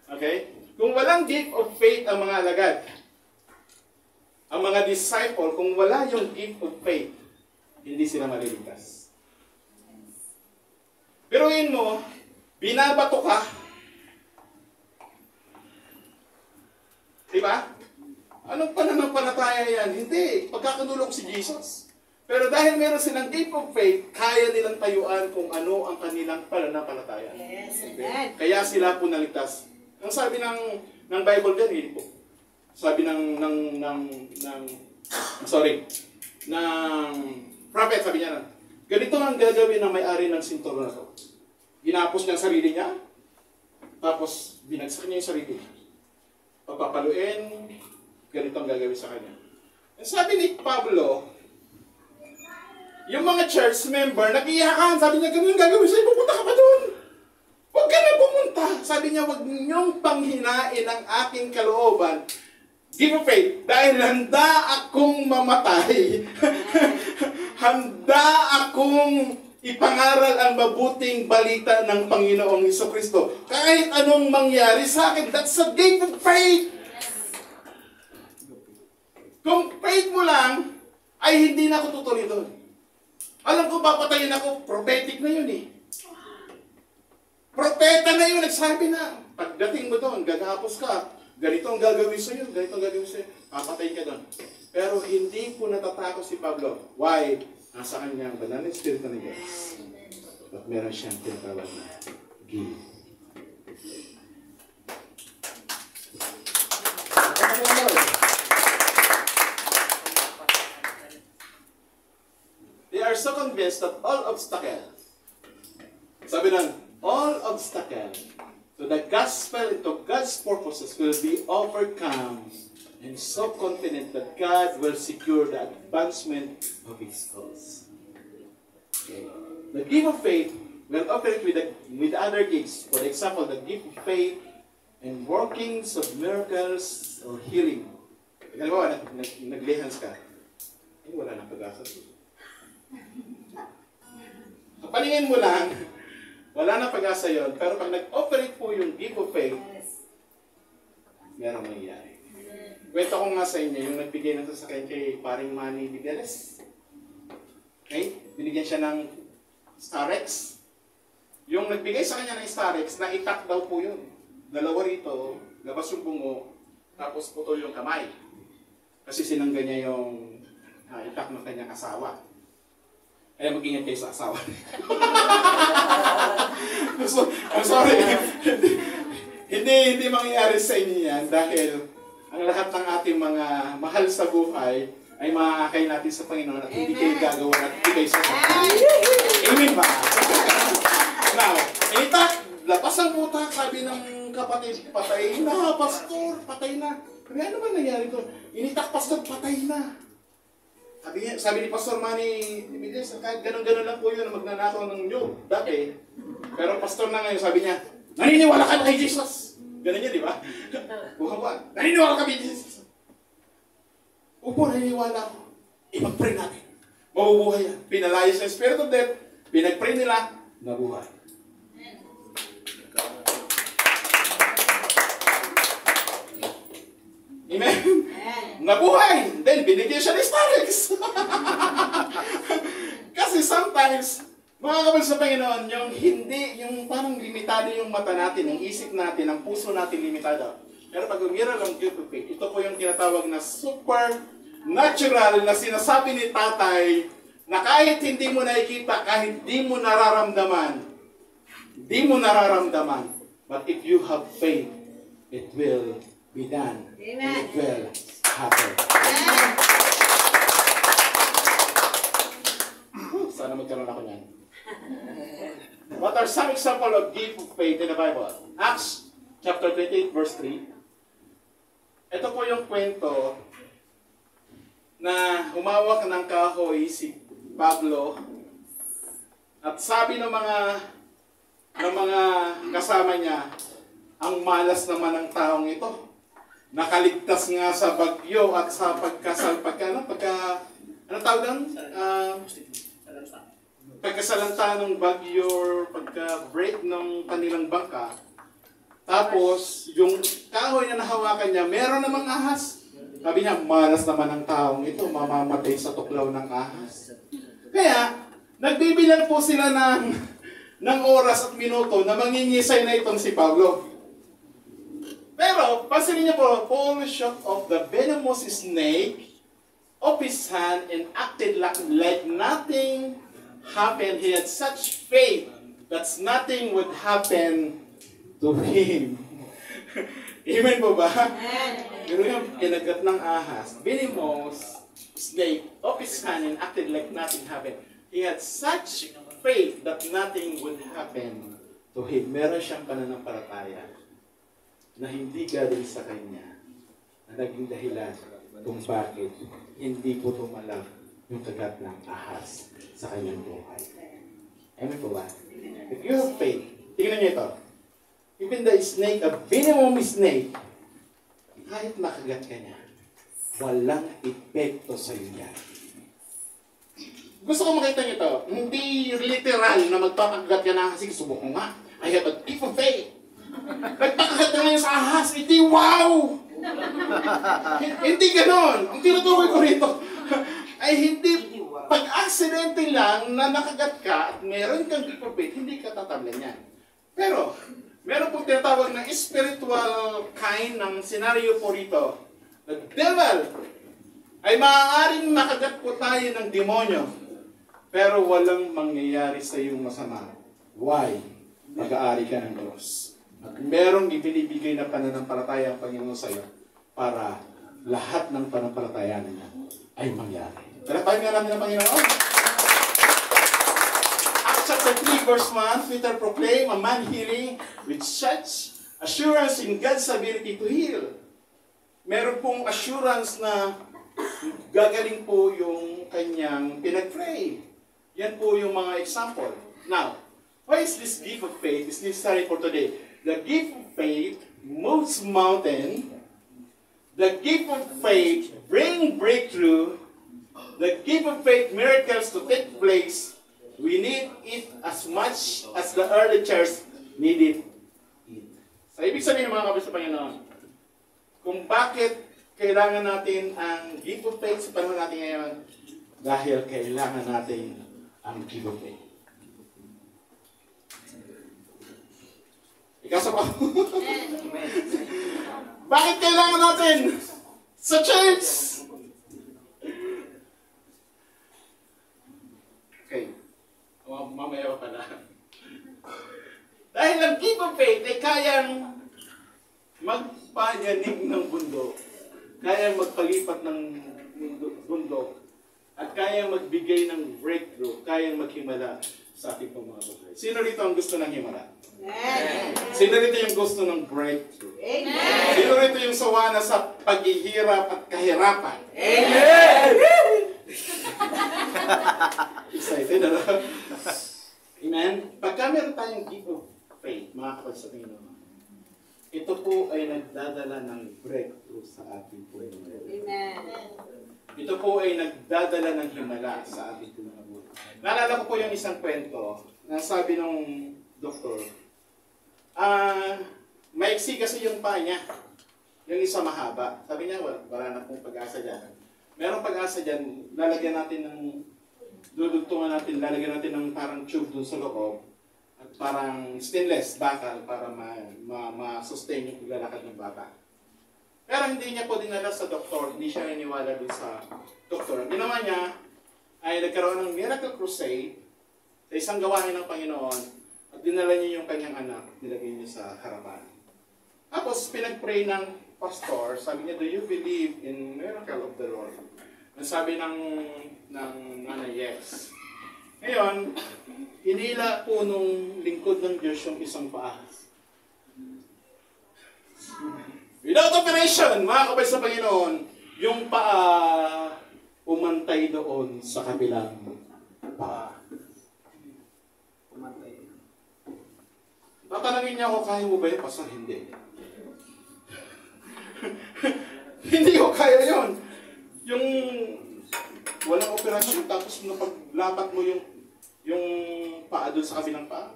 [SPEAKER 1] Okay? Kung walang gift of faith ang mga alagad, ang mga disciple, kung wala yung gift of faith, hindi sila maliligtas. Piruin mo, binabato ka. Diba? Anong pananampalataya yan? Hindi. Pagkakadulong si Jesus. Pero dahil meron silang gift of faith, kaya nilang tayuan kung ano ang kanilang pananampalataya. Yes, okay? Kaya sila po naligtas. Ang sabi ng Bible dyan, hindi po. Sabi ng prophet, sabi niya, ganito ang gagawin ng may-ari ng sinturon na to. Ginapos niya ang sarili niya, tapos binagsak niya yung sarili niya. Pagpapaluin, ganito ang gagawin sa kanya. Ang sabi ni Pablo, yung mga church member, nag-iyakan, sabi niya, ganun gagawin sa'yo, pupunta ka pa doon. Huwag ka na pumunta. Sabi niya, huwag niyong panghinain ang aking kalooban. Give of faith. Dahil handa akong mamatay. Handa akong ipangaral ang mabuting balita ng Panginoong Jesucristo. Kahit anong mangyari sa akin, that's a gift of faith. Kung faith mo lang, ay hindi na ako tutuloy doon. Alam ko, papatayin ako, prophetic na yun eh. Propeta na yun, nagsabi na. Pagdating mo doon, gagapos ka. Ganito ang gagawin sa'yo, ganito ang gagawin sa'yo. Papatay ka doon. Pero hindi po natatakot si Pablo. Why? Nasa kanyang banal na Espiritu ng Diyos. At meron siyang tinatawag na give. They are so convinced that all obstacles, sabi nun, all obstacles to the gospel and to God's purposes will be overcome, and so confident that God will secure the advancement of His cause. Okay. The gift of faith will operate with other gifts. For example, the gift of faith and workings of miracles or healing. Halimbawa, naglihans ka, wala nang pag-asa. Sa paningin mo lang, wala na pag-asa yun, pero pag nag-operate po yung gift of faith, meron nangyayari. Kwento ko nga sa inyo, yung nagbigay ng sasakyan kay paring Manny Migueles. Okay? Binigyan siya ng Starex. Yung nagbigay sa kanya ng Starex, naitak daw po yun. dalawa rito, labas yung bungo, tapos putol yung kamay. Kasi sinangga niya yung itak ng kanyang asawa. Kaya mag-ingat kayo sa asawa. So, I'm sorry. hindi mangyayari sa inyo yan dahil ang lahat ng ating mga mahal sa buhay ay maakay natin sa Panginoon at hindi kayo gagawa at hindi kayo sasaktan. Amen ba? Now, itak, lapas ang utak, sabi ng kapatid, patay na, pastor, patay na. Sabi, ano ba nangyari ko? Initak, pastor, patay na. Sabi ni Pastor Manny, kahit ganun-ganun lang po yun na magnanakaw ng nyug dati. Pero pastor na ngayon, sabi niya, naniniwala ka na kay Jesus. Ganun yun, di ba? Buha-buha, naniniwala ka kay Jesus. Upo, naniniwala ako. Ipag-pray natin. Mabubuhay yan. Pinalayas ng Spirit of Death, pinag-pray nila, nabuhay. Amen? Nabuhay! Then, binigyan siya ng Starix. Kasi sometimes, mga kapal sa Panginoon, yung parang limitado yung mata natin, ang isip natin, ang puso natin limitado. Pero pag umiral ang gift of faith, ito po yung tinatawag na supernatural na sinasabi ni Tatay na kahit hindi mo nakikita, kahit hindi mo nararamdaman, but if you have faith, it will be done.
[SPEAKER 2] Amen.
[SPEAKER 1] It will happen. Sana magkaroon ako niyan. What are some example of gift of faith in the Bible? Acts chapter 28 verse 3. Ito po yung kwento na humawak ng kahoy si Pablo at sabi ng mga kasama niya, ang malas naman ng taong ito. Nakaligtas nga sa bagyo at sa pagkasalanta ng bagyo, pagka-break ng kanilang bangka. Tapos, yung kahoy na nahawakan niya, meron namang ahas. Sabi niya, malas naman ang taong ito, mamamatay sa tuklaw ng ahas. Kaya, nagbibilang po sila ng oras at minuto na mangingisay na itong si Pablo. Pero, pansinin niyo po, Paul shook off the venomous snake of his hand and acted like nothing happened. He had such faith that nothing would happen to him. Amen po ba? Pero yung kinagat ng ahas, venomous snake of his hand and acted like nothing happened. He had such faith that nothing would happen to him. Meron siyang pananampalataya na hindi galing sa kanya na naging dahilan kung bakit hindi po tumalab yung kagat ng ahas sa kanyang buhay. Amen po ba? If you have faith, tingnan niyo ito. Even the snake, a venomous snake, kahit makagat ka niya, walang epekto sa iyo yan. Gusto ko makita niyo ito. Hindi literal na magpapakagat ka na kasi subok mo nga. I have a gift of faith. Nagpakagat ka ngayon sa ahas, hindi wow! Hindi ganon. Ang tinutukoy ko rito ay hindi pag-aksidente lang na nakagat ka at meron kang gift of faith, hindi ka tatablan yan. Pero, meron pong tinatawag na spiritual kind ng senaryo po rito. The devil ay maaaring makagat po tayo ng demonyo, pero walang mangyayari sa iyong masama. Why? Mag-aari ka ng Diyos. At merong ibinibigay na pananampalataya ang Panginoon sa iyo para lahat ng pananampalataya niya ay mangyari. Palapain nga namin ang Panginoon. Acts chapter 3 verse 1, Peter proclaimed a man healing with such assurance in God's ability to heal. Meron pong assurance na gagaling po yung kanyang pinag-pray. Yan po yung mga example. Now, why is this gift of faith is necessary for today? The gift of faith moves mountain. The gift of faith brings breakthrough. The gift of faith miracles to take place. We need it as much as the early church needed it. So, ibig sabihin mga kapatid sa Panginoon, kung bakit kailangan natin ang gift of faith sa panahon natin ngayon, dahil kailangan natin ang gift of faith. Ikaw sa pa. Bakit kailangan natin sa church? Okay. Mamaya pa na. Dahil ang gift of faith ay kayang magpayanig ng bundok, kayang magpalipat ng bundok, at kayang magbigay ng breakthrough, kayang maghimala sa ating mga buhay. Sino rito ang gusto ng himala? Amen. Sino rito yung gusto ng breakthrough? Amen. Sino rito yung sawana sa paghihirap at kahirapan? Amen. Excited na lang. Amen. Pagka meron tayong gift of faith, mga kapatid sa Panginoon, ito po ay nagdadala ng breakthrough sa ating buhay. Amen. Ito po ay nagdadala ng himala sa ating mga buhay. Naalala ko po yung isang kwento na sabi ng doktor, maiksi kasi yung paa niya. Yung isa mahaba. Sabi niya, wala na pong pag-asa dyan. Merong pag-asa dyan, lalagyan natin ng, dudugtungan natin, lalagyan natin ng parang tube dun sa loob. At parang stainless, bakal, para ma-sustain yung paglalakad ng bata. Pero hindi niya po dinala sa doktor, hindi siya naniwala dun sa doktor. Ang ginawa niya ay nagkaroon ng miracle crusade sa isang gawain ng Panginoon at dinala niya yung kanyang anak, nilagay niya sa harapan. Tapos pinag-pray ng pastor, sabi niya, do you believe in miracle of the Lord? Sabi ng nanay, yes. Ngayon, hinila po nung lingkod ng Diyos yung isang paa. Without operation, mga kapatid sa Panginoon, yung paa umantay doon sa kabilang paa. Umantay. Tatanungin niya ako, kaya mo ba yun? Pastor, hindi. Hindi ko kaya yun. Yung walang operasyon, tapos napaglapat mo yung paa doon sa kabilang paa,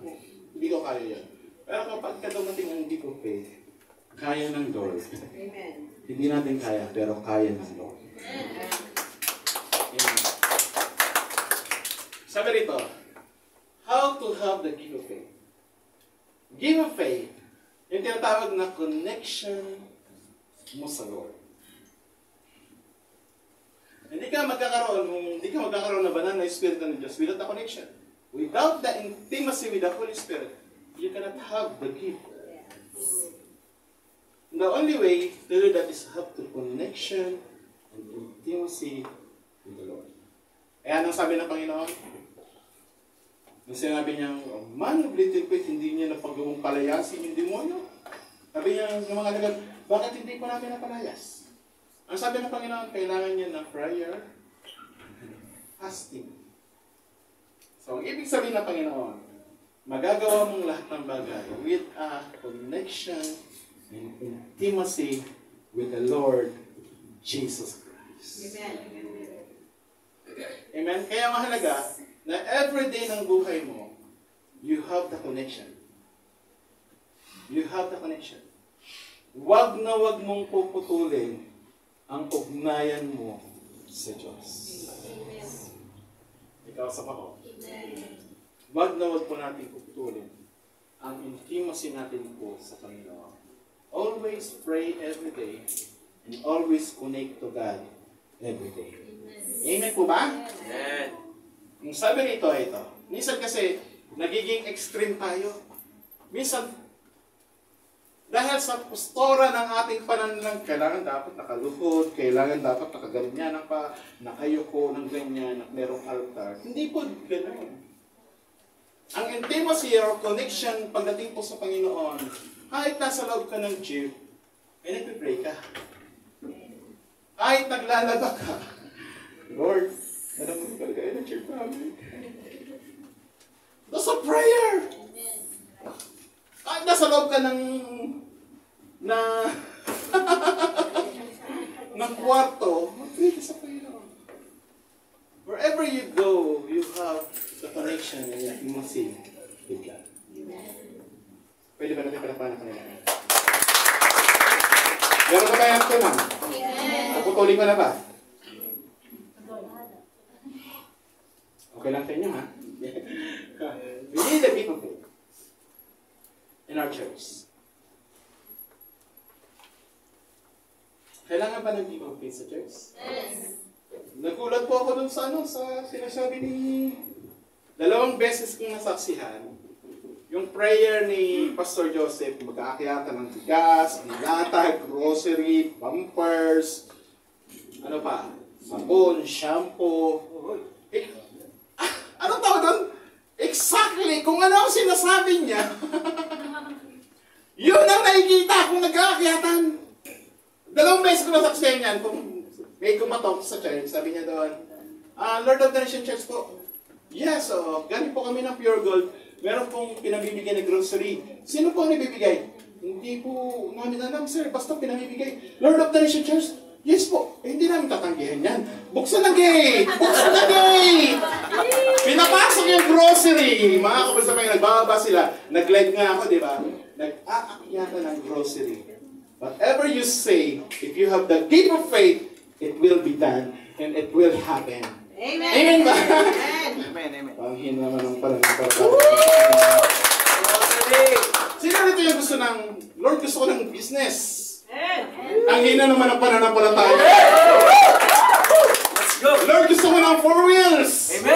[SPEAKER 1] hindi ko kaya yan. Pero kapag dumating ang gift of faith, kaya ng Lord. Amen. Hindi natin kaya, pero kaya ng Lord. Amen. Sabi rito, how to have the gift of faith. Gift of faith, yung tinatawag na connection mo sa Lord. Hindi ka magkakaroon ng banal na Espiritu ng Diyos without the connection. Without the intimacy with the Holy Spirit, you cannot have the gift. The only way to do that is have the connection and intimacy with the Lord. Kaya anong sabi ng Panginoon? Nung sinabi niya, man of little faith, hindi niya napagawang palayasin yung demonyo. Sabi niya ng mga alagad, bakit hindi pa namin napalayas? Ang sabi ng Panginoon, kailangan niya ng prayer, fasting. So, ang ibig sabihin ng Panginoon, magagawa mong lahat ng bagay with a connection and intimacy with the Lord Jesus Christ. Amen. Amen. Kaya mahalaga na every day ng buhay mo, you have the connection. You have the connection. Wag na wag mong puputulin ang ugnayan mo sa Diyos. Amen. Ikaw sa ako. Wag na wag po natin puputulin ang intimacy natin po sa Panginoon. Always pray every day and always connect to God every day. Amen po ba? Amen. Yung sabi nito ay ito. Minsan kasi nagiging extreme tayo. Minsan dahil sa postura ng ating pananalang, kailangan dapat nakaluhod, kailangan dapat nakaganyan pa, nakayuko ng ganyan, merong altar. Hindi po ganoon. Ang intimacy or connection pagdating po sa Panginoon, kahit nasa loob ka ng jeep, ay nagpipray ka. Kahit naglalaba ka, Lord, alam mo talaga ng jeep namin. That's a prayer! Kahit nasa loob ka ng kwarto, mag-pray ka sa Panginoon. Wherever you go, you have the connection and intimacy with God. Pwede ba natin palapanan kanila? Meron ba kayang ito na? Naputulin ko na ba? Okay lang sa inyo, ha? We need the people in our church. Kailangan ba ng give of faith sa church? Yes. Nagulat po ako dun sa sa sinasabi ni... 2 beses kong nasaksihan, yung prayer ni Pastor Joseph, mag-aakyatan ng bigas, nilatag, grocery, bumpers, ano pa, sabon, shampoo. Anong tawag doon? Exactly, kung ano ang sinasabi niya, yun ang nakikita kung nag-aakyatan. 2 beses ko nasaksihan yan, kung may kumatok sa church, sabi niya doon, Lord of the Nation Church po, yes, galing po kami ng Pure Gold. Meron pong pinabibigay na grocery. Sino po ang nabibigay? Hindi po namin alam, sir. Basta pinamibigay. Lord of the Nation Church? Yes po. Hindi namin tatanggihan yan. Buksan na gate! Buksan na gate! Pinapasok yung grocery. Mga kapasabay, nagbababa sila. Nag-live nga ako, di ba? Nag-aakyatan ng grocery. Whatever you say, if you have the gift of faith, it will be done and it will happen.
[SPEAKER 2] Amen.
[SPEAKER 1] Amen ba?
[SPEAKER 2] Amen. Amen.
[SPEAKER 1] Panghin naman ang pananampalataya. Sino rito yung gusto ng, Lord, gusto ko ng business. Ang hina naman ang pananampalataya.
[SPEAKER 2] Let's go.
[SPEAKER 1] Lord, gusto ko ng 4 wheels.
[SPEAKER 2] Amen.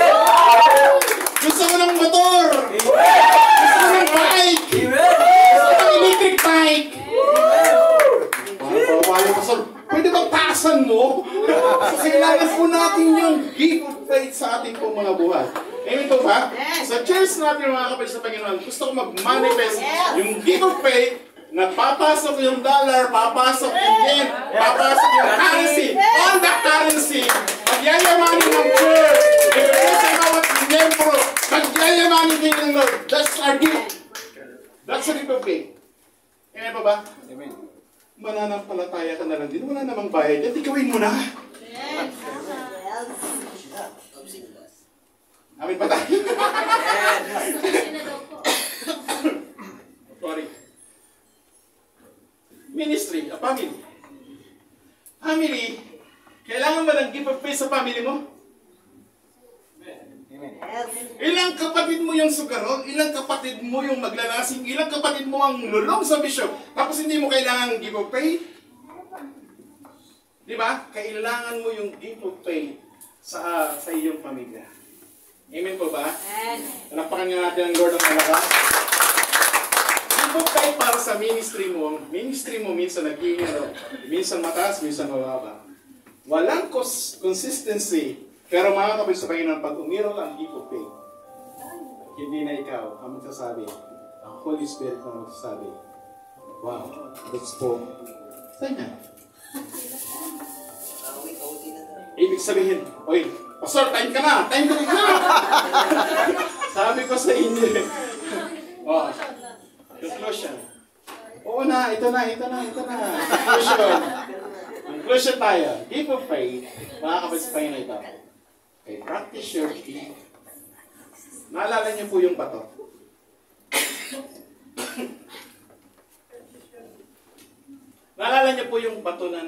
[SPEAKER 1] Gusto ko ng motor. Gusto ko ng bike. Gusto ko ng electric bike. Pwede bang taasan mo? Kailangan po natin yung gift of faith sa ating pong mga buhay. Amen po ba? Sa church natin mga kapatid sa Panginoon, gusto ko mag-manifest yung gift of faith na papasok yung dollar, papasok yung yen, papasok yung currency, all the currency, pagyayamanin ng church, ibigay sa bawat membro, pagyayamanin din ng Lord. That's our gift. That's the gift of faith. Amen po ba?
[SPEAKER 2] Amen.
[SPEAKER 1] Mananampalataya ka na lang din. Wala namang bayad. At ikawin mo na. Amin ba tayo? Sorry. Ministry, a family. Family, kailangan ba ng gift of faith sa family mo?
[SPEAKER 2] Amen.
[SPEAKER 1] Ilang kapatid mo yung sugarol, ilang kapatid mo yung maglalasing, ilang kapatid mo ang lulong sa bisyo, tapos hindi mo kailangan give of faith? Di ba? Kailangan mo yung give of faith sa iyong pamilya. Amen po ba? Palakpakan nga natin ang Lord ng malakas. Give of faith para sa ministry mo minsan nag-iingat, minsan mataas, minsan mababa. Walang consistency. Pero mga kapatid sa Panginoon, pag umiral ang gift of faith, hindi na ikaw ang magsasabi, ang Holy Spirit ang magsasabi, wow, that's po. Saan yan? Ibig sabihin, oy, Pastor, time ka na! Time ka na! Sabi ko sa inyo, oh, conclusion. Oo na, ito na. Conclusion tayo. Gift of faith, mga kapatid sa Panginoon ito. Okay, practice your faith. Naalala niyo po yung bato. Naalala niyo po yung bato na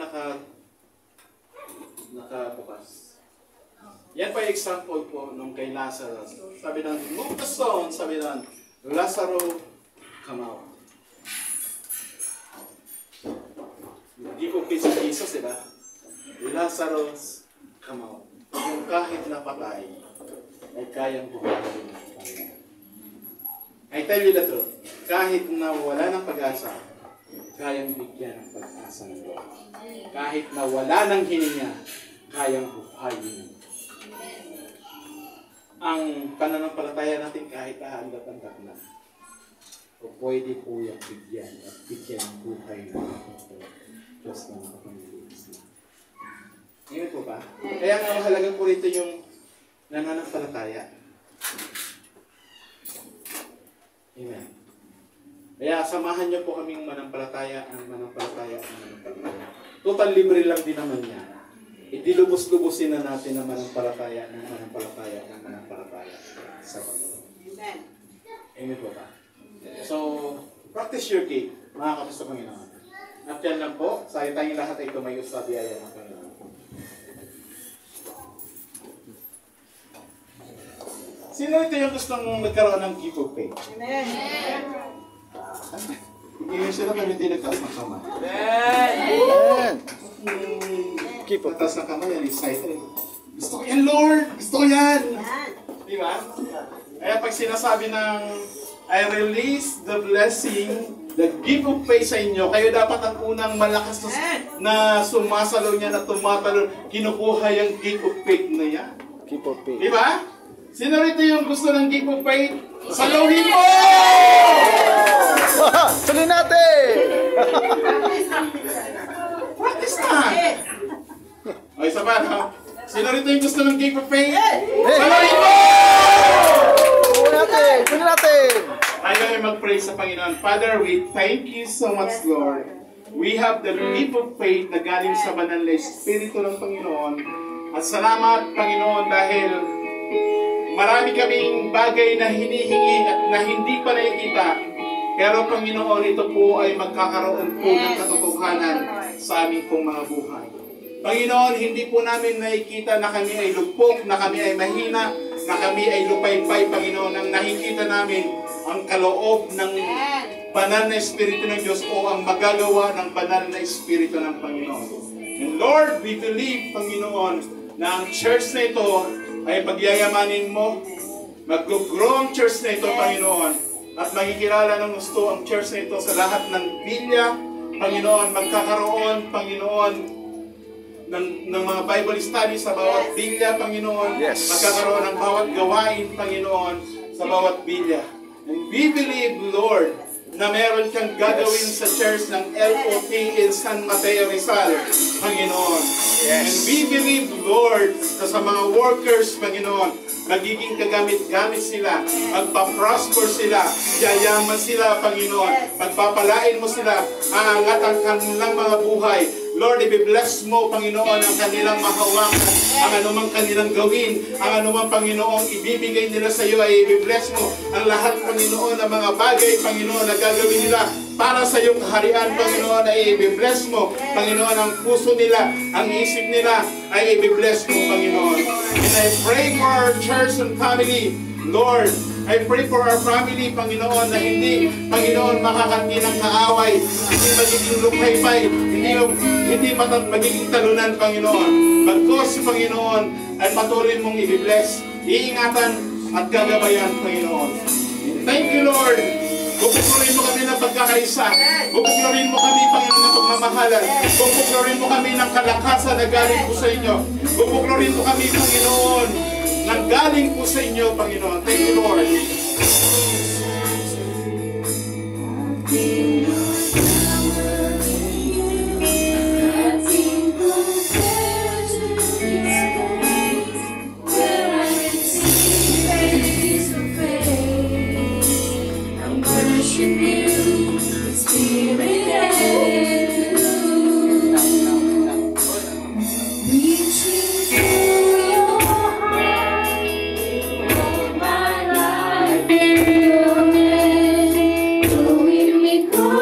[SPEAKER 1] nakabukas. Yan pa yung example po nung kay Lazarus. Sabi ng, move the stone, sabi ng, Lazarus, come out. Hindi po kay Jesus, diba? Lazarus, come out. Yung kahit napatay, ay kayang buhayin. I tell you the truth, kahit na wala ng pag-asa, kayang bigyan ng pag-asa ng Lord. Kahit na wala ng hininga, kayang buhayin. Ang pananampalataya natin kahit hahanda-handa na, o pwede po yung bigyan at bigyan ng buhay ng Diyos ng kapamilya. Ngayon po ba? Kaya nga mahalaga po rito yung nananampalataya. Amen. Kaya samahan niyo po kaming manampalataya. Total libre lang din naman yan. Idilubos-lubusin na natin ang manampalataya sa Panginoon.
[SPEAKER 2] Amen.
[SPEAKER 1] Amen po ba? So, practice your faith, mga kapatid sa Panginoon. At yan lang po, sa tayong lahat ay tumayo sa biyaya ng Panginoon. Sino ito yung gustong nagkaroon ng gift of faith?
[SPEAKER 2] Amen.
[SPEAKER 1] Hindi sila kami hindi nagtaas ng kamay.
[SPEAKER 2] Amen. Keep of
[SPEAKER 1] Mataas na kamay, yan, excited. Gusto ko yan, Lord! Gusto ko yan! Di ba? Kaya pag sinasabi ng I release the blessing, the gift of faith sa inyo, kayo dapat ang unang malakas na sumasalo niya, na tumatalo, kinukuha yung gift of faith na yan.
[SPEAKER 2] Keep of faith.
[SPEAKER 1] Di ba? Sino rito yung gusto ng gift of faith? Saluhin mo!
[SPEAKER 2] Tuloy natin!
[SPEAKER 1] Practice time! O, isa pa, no? Sino rito yung gusto ng gift of faith? Saluhin mo!
[SPEAKER 2] Tuloy natin!
[SPEAKER 1] Tayo ay mag-pray sa Panginoon. Father, we thank you so much, Lord. We have the gift of faith na galing sa banal na Espiritu ng Panginoon. At salamat, Panginoon, dahil marami kaming bagay na hinihingi at na hindi pa nakikita. Pero, Panginoon, ito po ay magkakaroon po ng katotohanan sa aming pong mga buhay. Panginoon, hindi po namin nakikita na kami ay lupok, na kami ay mahina, na kami ay lupaypay, Panginoon. Ang nakikita namin ang kaloob ng banal na Espiritu ng Diyos o ang magagawa ng banal na Espiritu ng Panginoon. And Lord, we believe, Panginoon, na ang church na ito ay pagyayamanin mo. Mag-grow ang church na ito, Panginoon, at magkikilala ng gusto ang church na ito sa lahat ng bilya, Panginoon. Magkakaroon, Panginoon, ng mga Bible study sa bawat bilya, Panginoon.
[SPEAKER 2] Yes.
[SPEAKER 1] Magkakaroon ng bawat gawain, Panginoon, sa bawat bilya. And we believe, Lord, na meron kang gagawin sa church ng LOT in San Mateo Rizal, Panginoon.
[SPEAKER 2] Yes.
[SPEAKER 1] And we believe, Lord, na sa mga workers, Panginoon, magiging kagamit-gamit sila, magpa-prosper sila, yayaman sila, Panginoon, pagpapalain mo sila, aangat ang kanilang mga buhay. Lord, i-bless mo, Panginoon, ang kanilang mahawakan, ang anumang kanilang gawin, ang anumang, Panginoon, ibibigay nila sa iyo ay i-bless mo. Ang lahat, Panginoon, ng mga bagay, Panginoon, na gagawin nila para sa iyong kaharian, Panginoon, ay i-bless mo. Panginoon, ang puso nila, ang isip nila, ay i-bless mo, Panginoon. And I pray for our church and family, Lord, I pray for our family, Panginoon, na hindi, Panginoon, makakanti ng kaaway, hindi magiging lupay-pay, hindi magiging talunan, Panginoon. Bagkos, Panginoon, ay patuloy mong i-bless, iingatan at gagabayan, Panginoon. Thank you, Lord. Bubuklorin mo kami ng pagkakaisa. Bubuklorin mo kami, Panginoon, ng pagmamahalan. Bubuklorin mo kami ng kalakasan na galing po sa inyo. Bubuklorin mo kami, Panginoon, nang galing po sa inyo, Panginoon. Thank you, Lord.
[SPEAKER 3] Go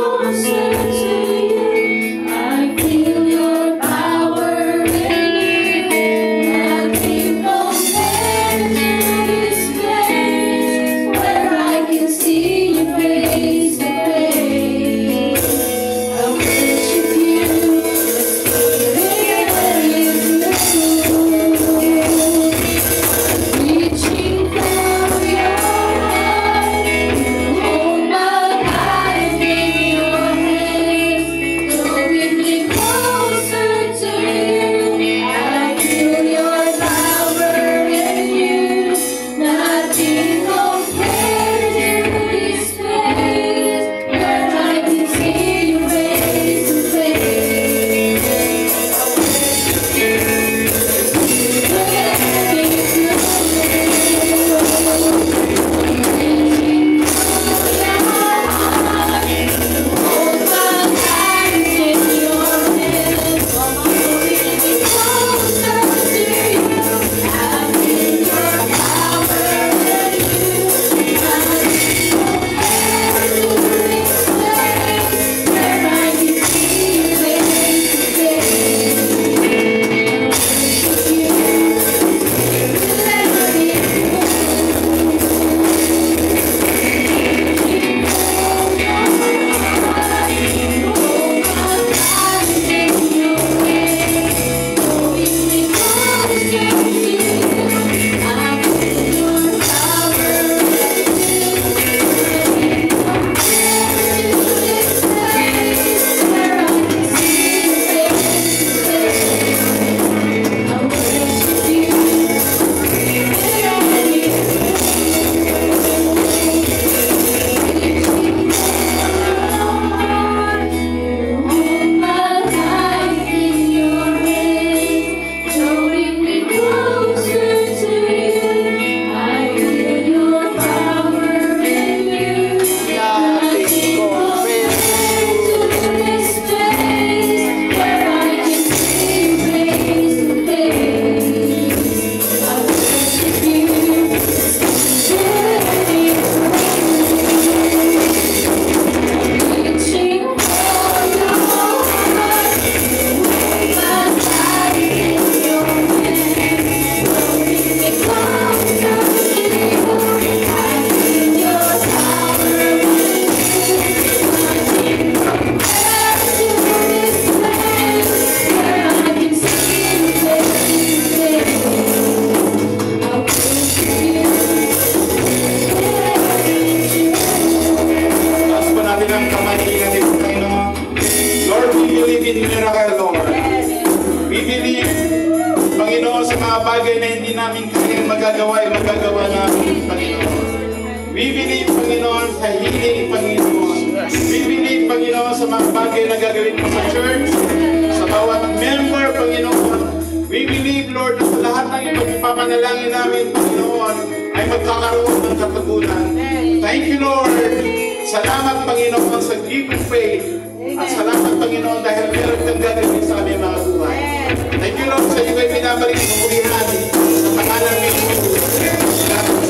[SPEAKER 1] bagay na hindi namin kayang magagawa ay magagawa namin, Panginoon. We believe, Panginoon, sa healing, Panginoon. We believe, Panginoon, sa mga bagay na gagawin mo sa church, sa bawat member, Panginoon. We believe, Lord, na sa lahat ng ipagpapanalangin namin, Panginoon, ay magkakaroon ng katugunan. Thank you, Lord. Salamat, Panginoon, sa gift of faith. At salamat, Panginoon, dahil meron kang gagawin sa aming mga buhay. Thank you, Lord, sa iyo ay binabalik sa pulihan sa pangalan ng Jesus.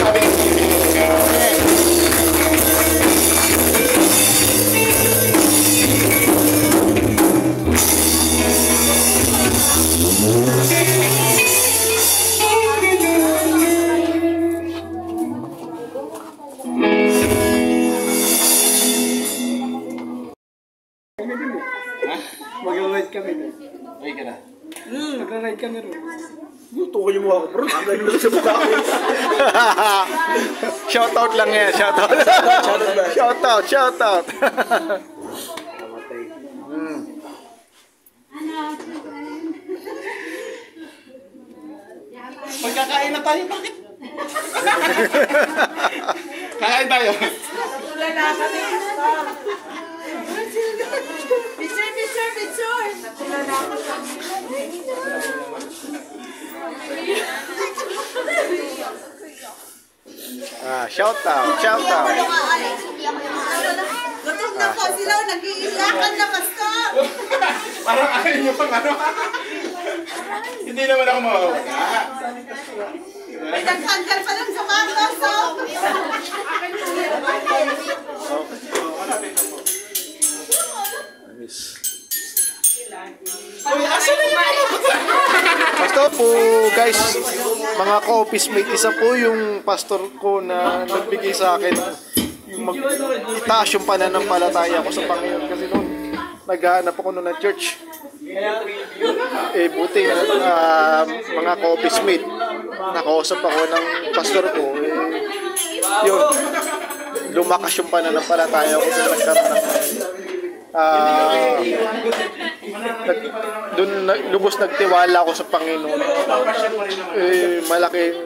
[SPEAKER 1] Sabi ng
[SPEAKER 2] Mag-ride kami doon.
[SPEAKER 1] Uy ka na.
[SPEAKER 2] Mag-ride kami doon. Tukoy mo ako, bro. Ang ganda sa mukha ko. Shoutout lang yan, shoutout. Shoutout, shoutout.
[SPEAKER 1] Magkakain na tayo, bakit? Kakain tayo.
[SPEAKER 3] Picture!
[SPEAKER 2] Shoutout, shoutout.
[SPEAKER 3] Gutom na po sila, nag-iiyakan na pastor!
[SPEAKER 1] Parang ayaw nyo pang ano. Hindi naman ako mawawala.
[SPEAKER 3] May naghanggal pa ng sapatos, oh!
[SPEAKER 1] Uy, asan na yun?
[SPEAKER 2] Pastor po, guys, mga ka-office mate, isa po yung pastor ko na nagbigay sa akin yung itaas yung pananampalataya ko sa Panginoon kasi noon naghahanap ako noon ng church. Buti mga ka-office mate, nakausap ako ng pastor ko. Yun, lumakas yung pananampalataya ko sa nagkaroon ng doon lubos nagtiwala ako sa Panginoon. Malaking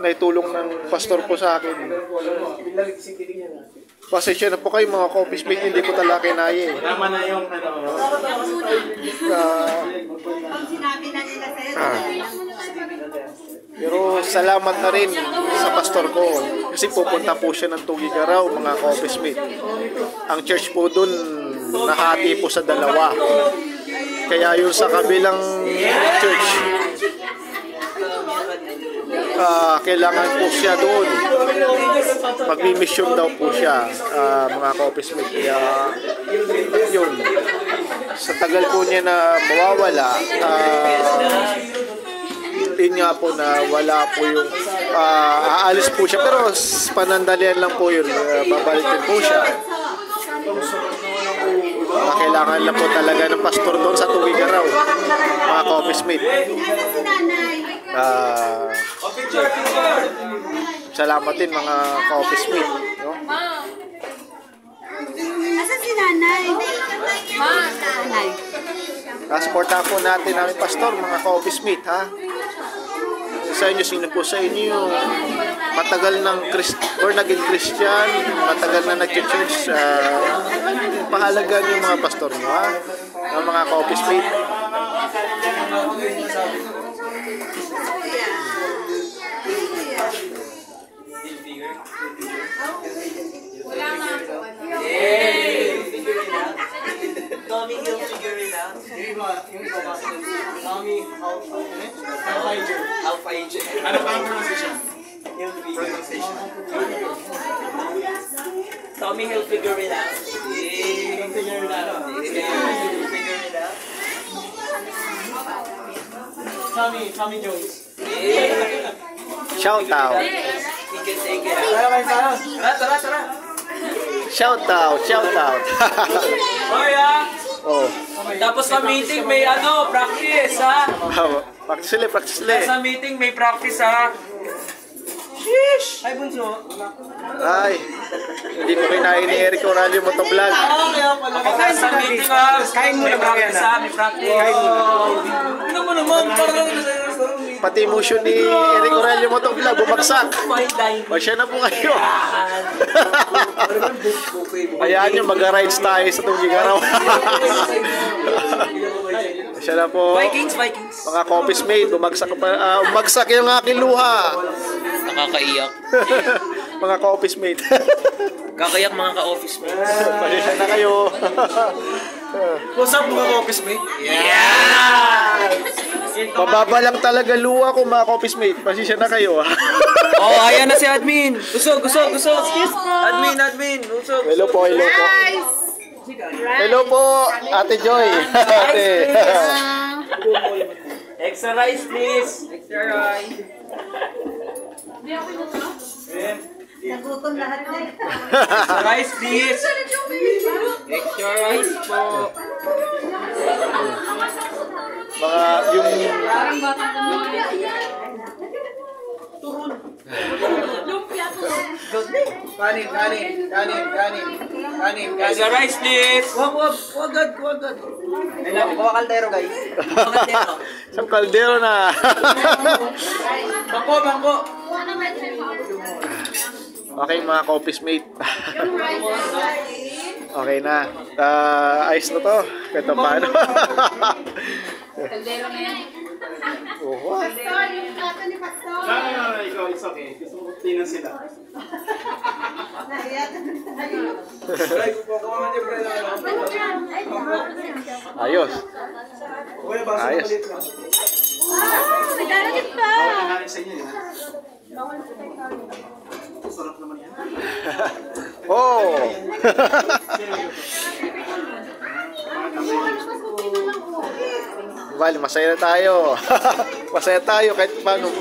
[SPEAKER 2] naitulong ng pastor ko sa akin. Pasensya na po kayo mga ka-office mate, hindi ko talaga kinaya.
[SPEAKER 1] Tama na yung ano.
[SPEAKER 3] Sinabi na nila sa'yo,
[SPEAKER 2] Pero salamat na rin sa pastor ko kasi pupunta po siya ng Tugigaraw, mga ka-office mate. Ang church po doon nahati po sa dalawa. Kaya yung sa kabilang church, kailangan po siya doon. Magmi-mission daw po siya, mga ka-office mate. Kaya yun, sa tagal po niya na mawawala, yun nga po na wala po yung aalis po siya, pero panandalian lang po yun, babalik din po siya. Kailangan lang po talaga ng pastor doon sa Tugigaraw, mga ka-office mate. Salamat din mga ka-office mate, no?
[SPEAKER 3] Asan si nanay? Nanay.
[SPEAKER 2] Supportahan po natin namin pastor, mga ka-office mate, ha? Sa inyo, sino po sa inyo yung matagal ng born again Christian, matagal na nag-church, pahalagan yung mga pastor nyo, ha? Yung mga ka-office mate.
[SPEAKER 3] Wala nga po.
[SPEAKER 4] Tommy Hill figure it out. Yung iba kasi Tommy Hilfiger.
[SPEAKER 1] Ano ba ang pronunciation?
[SPEAKER 4] Hill pronunciation. Tommy Hill figure it out. Figure it out. Figure it out. Tommy Jones.
[SPEAKER 2] Shout out.
[SPEAKER 4] He can take it out. Tara.
[SPEAKER 2] Shout out, shout out.
[SPEAKER 4] Hoy ah!
[SPEAKER 2] Oh.
[SPEAKER 4] Tapos sa meeting may practice ha?
[SPEAKER 2] Practice le.
[SPEAKER 4] Sa meeting may practice ha? Sheesh! Ay bunso.
[SPEAKER 2] Ay, hindi ko kinain ni Eric Oralio Motovlog.
[SPEAKER 4] Kapag sa meeting ha, may practice ha? May practice. Ano mo naman? Parang
[SPEAKER 2] pati motion ni Eric Aurelio Motovlog bumagsak.
[SPEAKER 4] Fine dining.
[SPEAKER 2] Pasya na po kayo.
[SPEAKER 4] Yan. Ano ba? Buffet.
[SPEAKER 2] Hayaan nyo, mag-rides tayo sa Tugigaraw. Pasya na po.
[SPEAKER 4] Vikings.
[SPEAKER 2] Mga coffees mate, umagsak yung aking luha.
[SPEAKER 4] Nakakaiyak.
[SPEAKER 2] Mga coffees mate.
[SPEAKER 4] Kakayak mga ka-office mates.
[SPEAKER 2] Pasya na kayo.
[SPEAKER 4] What's up mga ka-office mates? Yeah!
[SPEAKER 2] Mababa lang talaga luha ko mga coffees mate. Pasya na kayo.
[SPEAKER 4] Oh, ayan na si admin. Usog. Admin. Usog.
[SPEAKER 2] Hello po. Hello po, Ate Joy. Ate.
[SPEAKER 4] Extra rice please. Extra rice.
[SPEAKER 3] Nagutom lahat na.
[SPEAKER 4] Extra rice please. Extra rice po.
[SPEAKER 2] Mga yung
[SPEAKER 3] Kanin.
[SPEAKER 4] Extra rice please.
[SPEAKER 3] Wagad.
[SPEAKER 4] Bawa kaldero guys. Kaldero.
[SPEAKER 2] isang kaldero na.
[SPEAKER 4] Bangko.
[SPEAKER 2] Okay mga coffees mate. Okay na. Ayos na to. Kahit na paano.
[SPEAKER 3] Kaldero na yan.
[SPEAKER 2] Oo.
[SPEAKER 3] Pastor, yung plato ni Pastor.
[SPEAKER 1] No, ikaw, it's okay. Gusto ko tingnan sila.
[SPEAKER 3] Nahiya ka na tayo.
[SPEAKER 2] Ayos. Ayos.
[SPEAKER 3] Nagdarating pa.
[SPEAKER 1] Kakain sa inyo, ha? Sarap naman yan.
[SPEAKER 2] Oh. Bali, masaya tayo. Masaya tayo kahit paano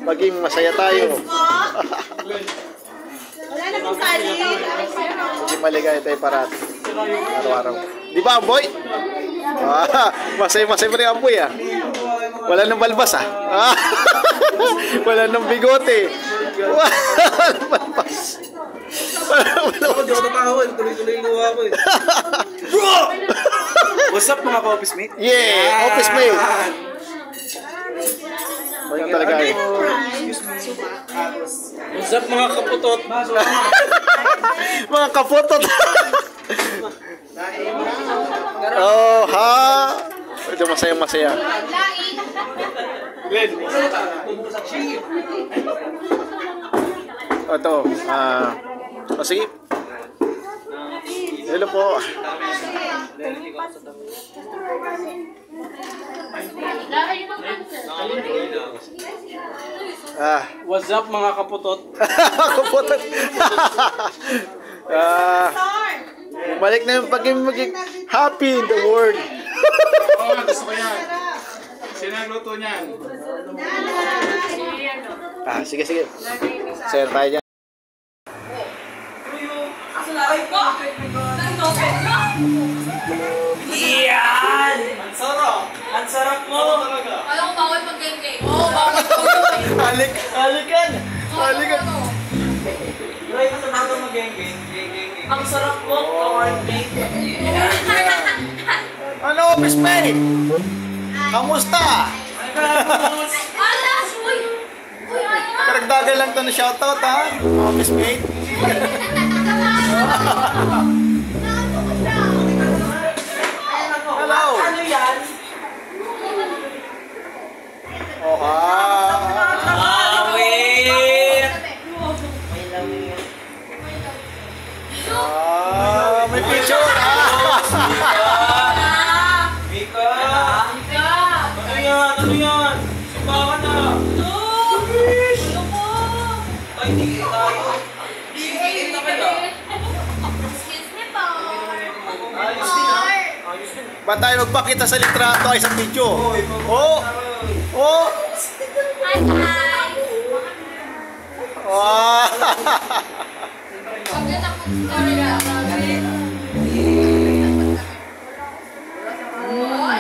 [SPEAKER 2] maging masaya tayo.
[SPEAKER 3] Wala na pong kanin.
[SPEAKER 2] Hindi maligaya tayo parati. Araw-araw. Di ba, Amboy? Masaya pa rin Amboy ah. Wala nang balbas ah. Wala nang bigote. Wala nang balbas.
[SPEAKER 4] Ako di ako natahawin. Tuloy-tuloy yung luha ko eh. Bro! What's up mga ka-office mate?
[SPEAKER 2] Yeah! Office mate! Ayun talaga eh.
[SPEAKER 4] What's up mga kaputot?
[SPEAKER 2] Mga kaputot! Oh, ha? Ito masaya-masaya.
[SPEAKER 1] Glenn,
[SPEAKER 2] Ito, sige. Hello po.
[SPEAKER 4] What's up mga kaputot?
[SPEAKER 2] Kaputot. Balik na yung maging happy in the world.
[SPEAKER 1] oo, gusto ko yan. Sino nagluto niyan?
[SPEAKER 2] Sige. Share tayo dyan.
[SPEAKER 4] Yan! Ang sarap mo!
[SPEAKER 3] Alam ko bawal mag-geng-geng. Oo, bawal mag-geng-geng.
[SPEAKER 2] Halikan!
[SPEAKER 4] Try ko sa mga mag-geng-geng. Ang sarap mo, corn beef.
[SPEAKER 2] Ano, office mate? Kamusta?
[SPEAKER 3] Alas! Uy!
[SPEAKER 2] Karagdagan lang to na shoutout ha? Office mate? Hello!
[SPEAKER 4] Ano yan? Awit!
[SPEAKER 2] May picture!
[SPEAKER 4] Mika! Ano yan? Sumbakan na! Ay, tigil tayo. Tigil na kaya.
[SPEAKER 3] Excuse me po.
[SPEAKER 4] Ayos din ha? Ayos din.
[SPEAKER 2] Ba't tayo magpakita sa litrato ay sa video? Oh!
[SPEAKER 3] Hi, hi.
[SPEAKER 2] Ah!
[SPEAKER 3] Huwag na akong story na. Uy!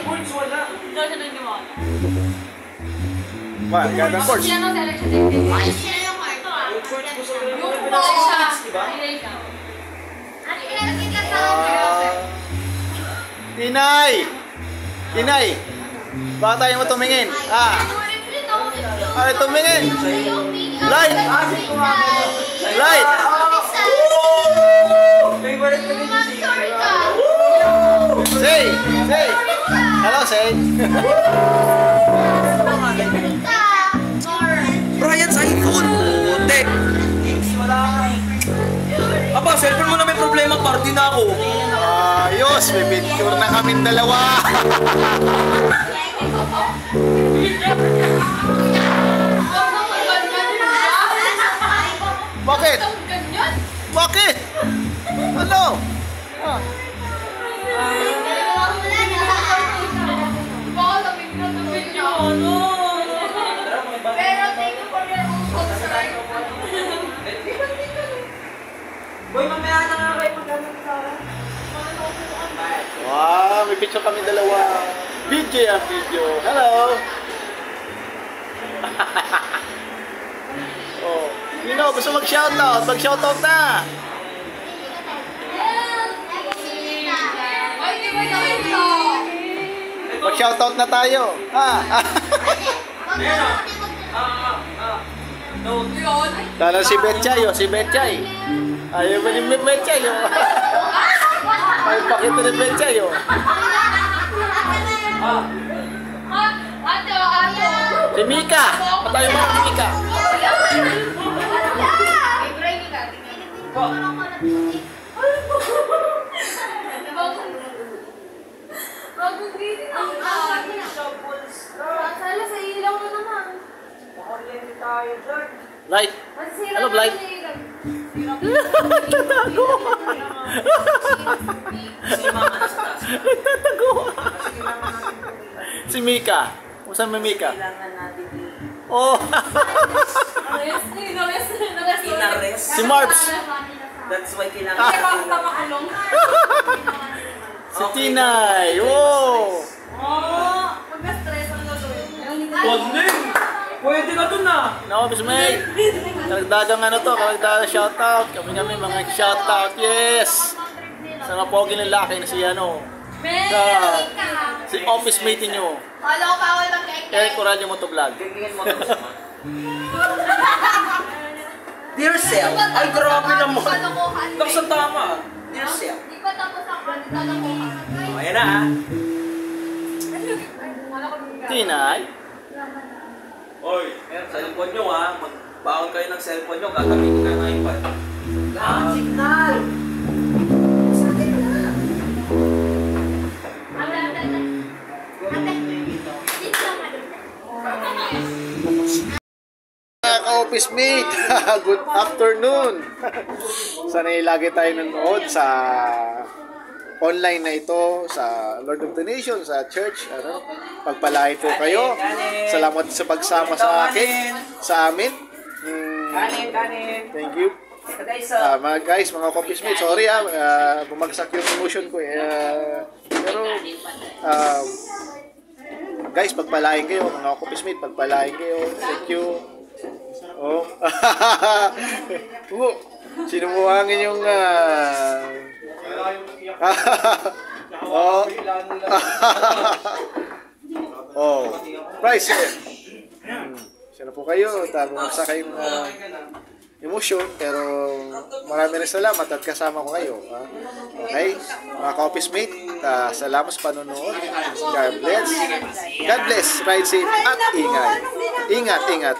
[SPEAKER 4] Words wala.
[SPEAKER 3] Doon siya naniwala.
[SPEAKER 2] Man, gagawin course.
[SPEAKER 3] Siya no, selection technique. Ay, siya yung kwarto ah. Yung po siya. Ay, siya. Ano pinalagay ka sa
[SPEAKER 2] Inay! Baka tayo mo tumingin. Ay, tumingin. Light. Light.
[SPEAKER 4] Favorite ko din yung
[SPEAKER 2] Say. Hello, say.
[SPEAKER 4] Brian sa iPhone. Puti. Aba, cellphone mo na may problema. Party na ako.
[SPEAKER 2] Ayos, may picture na kaming dalawa. Bakit? Bakit? Ano?
[SPEAKER 3] Pero thank you for your also, sir.
[SPEAKER 4] Boy, mamaya na nga kayo magkano sa akin.
[SPEAKER 2] Wow, may picture kami dalawa. Video yan, video. Hello. Oh, Nino, gusto mag-shoutout? Mag-shoutout na. Mag-shoutout na tayo. Tala si Betchay, si Betchay. Ayaw ba ni Betchay? Ay, pakita ni Betchay. Si Mika. Patayo mo si Mika.
[SPEAKER 3] Sala sa ilaw mo naman.
[SPEAKER 2] Light. Ano, Light? Tatago. Tatago. Si Mika. Saan may Mika? Oh. Si Marbs.
[SPEAKER 4] That's why kailangan
[SPEAKER 2] Si Tinay. Wow.
[SPEAKER 4] Huwag na eh. Pwede ka dun ah.
[SPEAKER 2] No, Miss May. Karagdagang karagdagang shoutout. Kami mga shoutout. Yes. Sa mga pogi lalaki na si si office mate niyo.
[SPEAKER 3] Wala ko bawal mag-like.
[SPEAKER 2] Eric Coralio Motovlog.
[SPEAKER 4] Dear self. Ay, grabe naman.
[SPEAKER 3] Kalokohan.
[SPEAKER 4] Tapos ang tama. Dear self.
[SPEAKER 3] Di pa tapos ang kalokohan.
[SPEAKER 4] Ayan na ah.
[SPEAKER 2] Tinay.
[SPEAKER 4] Oy, cellphone nyo ah. Magbaon kayo ng cellphone nyo. Gagamitin kayo ng iPad. Signal!
[SPEAKER 2] Ka-office mate, good afternoon. Sana'y lagi tayo nanood sa online na ito, sa Lord of the Nations, sa church. Pagpalain po kayo. Salamat sa pagsama sa akin, sa amin. Thank you. Mga guys, mga office mate, sorry bumagsak yung emotion ko. Pero, guys, pagpalain kayo, mga office mate, pagpalain kayo. Thank you. Oh. Sino mo ang inyong oh. Oh. Price. Sana po kayo, bumagsak kayong emosyon, pero marami rin salamat at kasama ko kayo. Okay? Mga ka-office mate, salamat sa panonood. God bless. God bless. Ride safe at ingat. Ingat, ingat.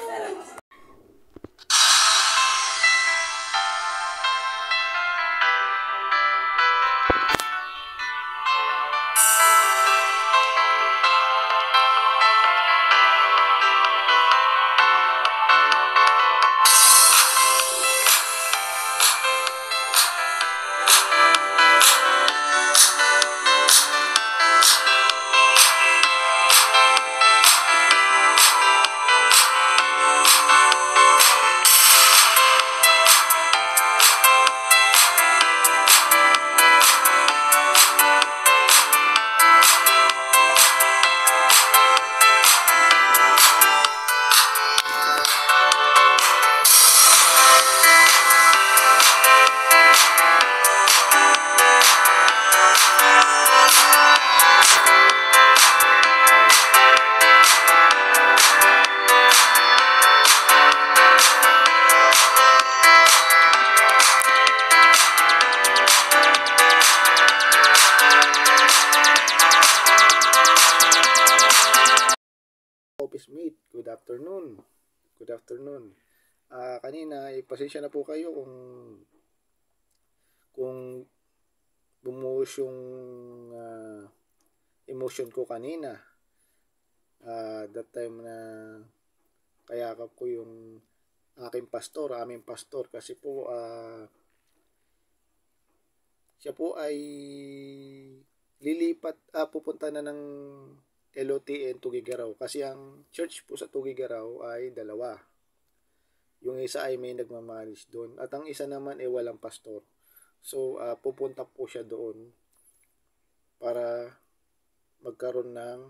[SPEAKER 2] afternoon. Good afternoon. Kanina, pasensya na po kayo kung bumuhos yung emotion ko kanina. That time na kayakap ko yung aming pastor, kasi po siya po ay pupunta na ng LOTN Tugigaraw, kasi ang church po sa Tugigaraw ay dalawa. Yung isa ay may nagmamanage doon at ang isa naman ay walang pastor. So pupunta po siya doon para magkaroon ng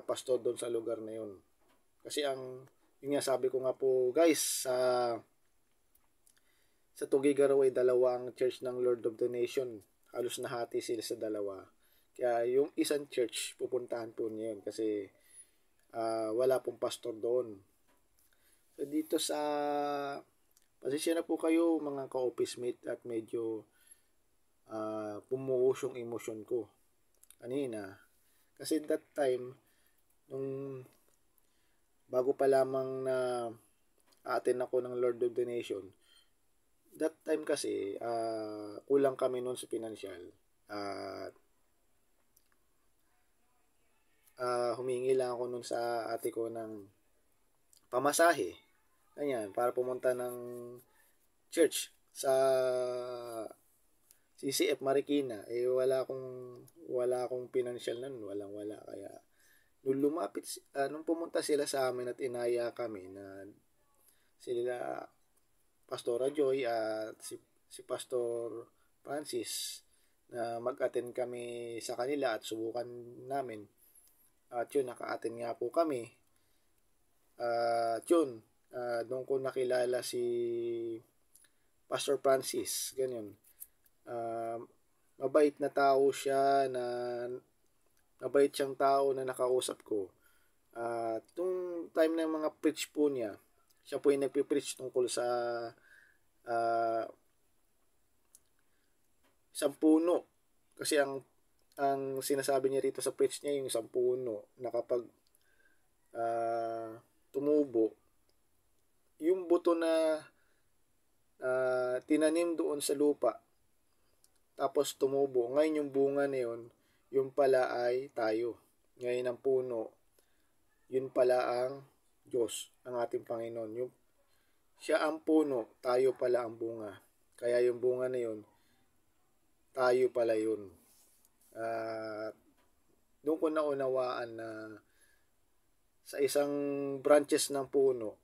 [SPEAKER 2] pastor doon sa lugar na yun. Kasi yun nga, sabi ko nga po guys, sa Tugigaraw ay dalawang church ng Lord of the Nation. Halos nahati sila sa dalawa. Kaya yung isang church, pupuntahan po niya yun kasi wala pong pastor doon. So dito pasensya na po kayo mga ka-office mate at medyo pumuhos yung emotion ko kanina. Kasi that time, nung bago pa lamang na attend ako ng Lord of the Nation, that time kasi kulang kami noon sa financial. Humingi lang ako noon sa ate ko ng pamasahe. Ganyan, para pumunta ng church sa CCF Marikina. Wala akong financial nun, wala. Kaya nung pumunta sila sa amin at inaya kami na sila Pastora Joy at si Pastor Francis na mag-attend kami sa kanila at subukan namin. At yun, naka-attend nga po kami. Yun, doon ko nakilala si Pastor Francis. Ganyan. Mabait na tao siya, mabait siyang tao na nakausap ko. Tung time ng mga preach po niya, siya po yung nagpipreach tungkol sa isang puno. Kasi ang sinasabi niya rito sa preach niya, yung isang puno na kapag tumubo, yung buto na tinanim doon sa lupa, tapos tumubo, ngayon yung bunga na yun, yung pala ay tayo. Ngayon ang puno, yun pala ang Diyos, ang ating Panginoon. Siya ang puno, tayo pala ang bunga. Kaya yung bunga na yun, tayo pala yun. Doon ko naunawaan na sa isang branches ng puno,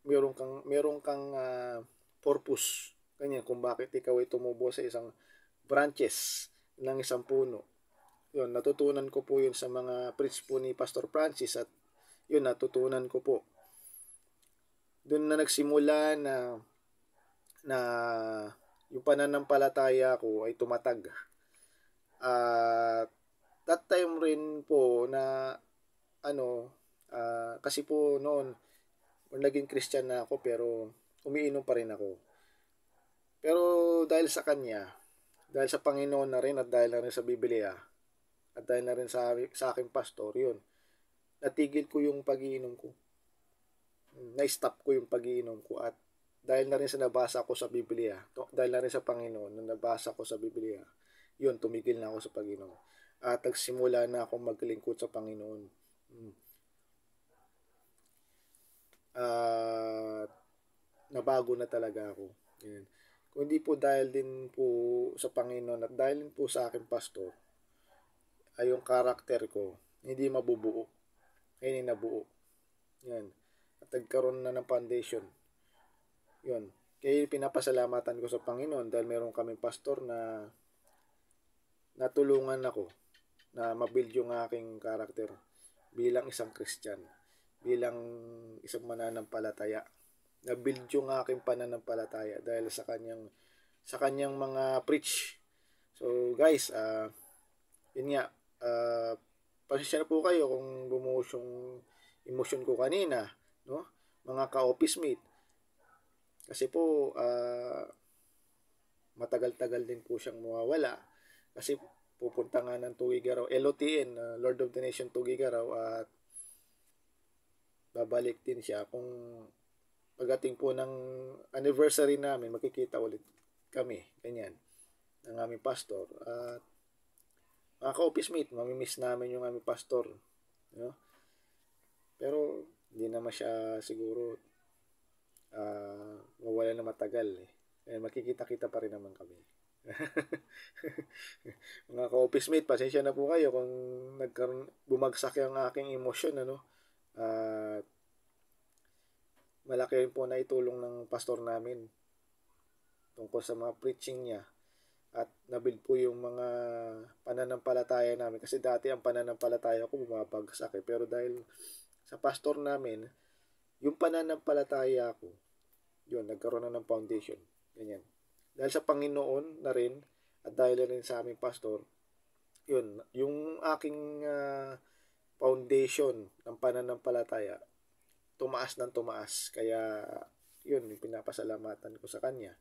[SPEAKER 2] meron kang purpose. Ganyan, kung bakit ikaw ay tumubo sa isang branches ng isang puno. Yun, natutunan ko po yun sa mga preach po ni Pastor Francis at yun, natutunan ko po. Doon na nagsimula na yung pananampalataya ko ay tumatag. That time rin po na kasi po noon naging Christian na ako pero umiinom pa rin ako. Pero dahil sa kanya, dahil sa Panginoon na rin at dahil na rin sa Biblia at dahil na rin sa aking pastor, yun, natigil ko yung pag-iinom ko. Na-stop ko yung pag-iinom ko at dahil na rin sa nabasa ko sa Biblia, dahil na rin sa Panginoon na nabasa ko sa Biblia, yun, tumigil na ako sa pag-inom. At nagsimula na akong maglingkod sa Panginoon. Nabago na talaga ako. Yan. Kung hindi po dahil din po sa Panginoon at dahil din po sa aking pastor, ay yung karakter ko, hindi mabubuo. Ngayon nabuo. Yan. At nagkaroon na ng foundation. Yun. Kaya pinapasalamatan ko sa Panginoon dahil meron kaming pastor na natulungan ako na mabuild yung aking karakter bilang isang Christian, bilang isang mananampalataya. Na-build yung aking pananampalataya dahil sa kanyang mga preach. So guys, yun nga, pasensya na po kayo kung bumuhos yung emotion ko kanina, no? Mga ka-office mate. Kasi po matagal-tagal din po siyang mawawala kasi pupunta nga ng Tugigaraw, LOTN, Lord of the Nation Tugigaraw, at babalik din siya kung pagdating po ng anniversary namin, makikita ulit kami, ganyan, ng aming pastor. At mga ka-office mate, mamimiss namin yung aming pastor. No? Pero hindi naman siya siguro mawala na matagal. Makikita-kita pa rin naman kami. Mga ka-office mate, pasensya na po kayo kung bumagsak yung aking emosyon, ano? Malaki rin po na itulong ng pastor namin tungkol sa mga preaching niya, at nabuild po yung mga pananampalataya namin, kasi dati ang pananampalataya ko bumabagsak pero dahil sa pastor namin, yung pananampalataya ko yun, nagkaroon na ng foundation, ganyan. Dahil sa Panginoon na rin, at dahil rin sa aming pastor, yun, yung aking foundation ng pananampalataya tumaas ng tumaas. Kaya yun, pinapasalamatan ko sa kanya,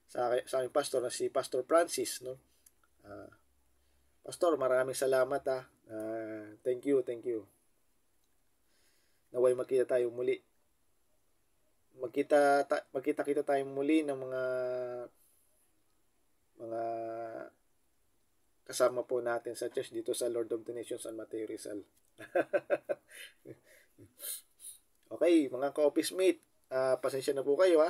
[SPEAKER 2] sa aming pastor na si Pastor Francis, no? Pastor, maraming salamat thank you. Naway magkita tayo muli. Magkita tayo muli ng mga kasama po natin sa church dito sa Lord of the Nations San Mateo Rizal. Okay, mga ka-office mate, pasensya na po kayo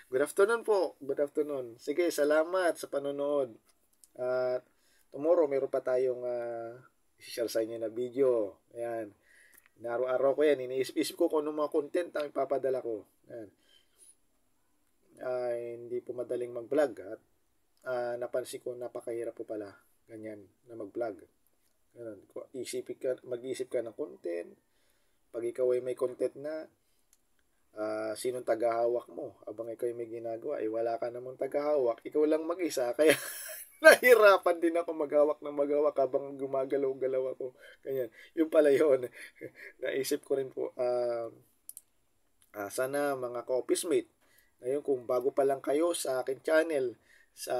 [SPEAKER 2] Good afternoon po. Good afternoon. Sige, salamat sa panonood. Tomorrow meron pa tayong i-share sa inyo na video. Ayan. Araw-araw ko yan. Iniisip ko kung anong mga content ang ipapadala ko. Ayan. Hindi po madaling mag-vlog. At napansin ko napakahirap po pala. Ganyan na mag-vlog. Mag-isip ka ng content. Pag ikaw ay may content na, sinong tagahawak mo? Abang ikaw ay may ginagawa, wala ka namang tagahawak. Ikaw lang mag-isa. Kaya nahirapan din ako maghawak habang gumagalaw-galaw ako. Ganyan. Yung pala yun. Naisip ko rin po, sana mga ka-office mate, ngayon kung bago pa lang kayo sa akin channel, sa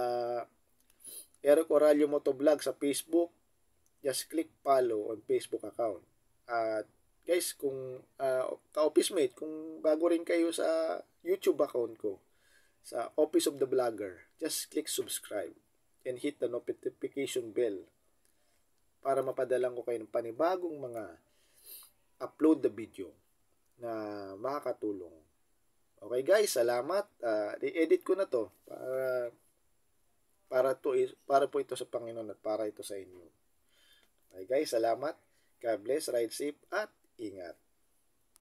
[SPEAKER 2] Eric Oralio Motovlog sa Facebook, just click follow on Facebook account. At guys, kung ka-office mate, kung bago rin kayo sa YouTube account ko, sa Office of the Vlogger, just click subscribe and hit the notification bell para mapadalan ko kayo ng panibagong mga upload the video na makakatulong. Okay guys, salamat. I-edit ko na to para po ito sa Panginoon at para ito sa inyo. Okay guys, salamat. God bless, ride safe at ingat.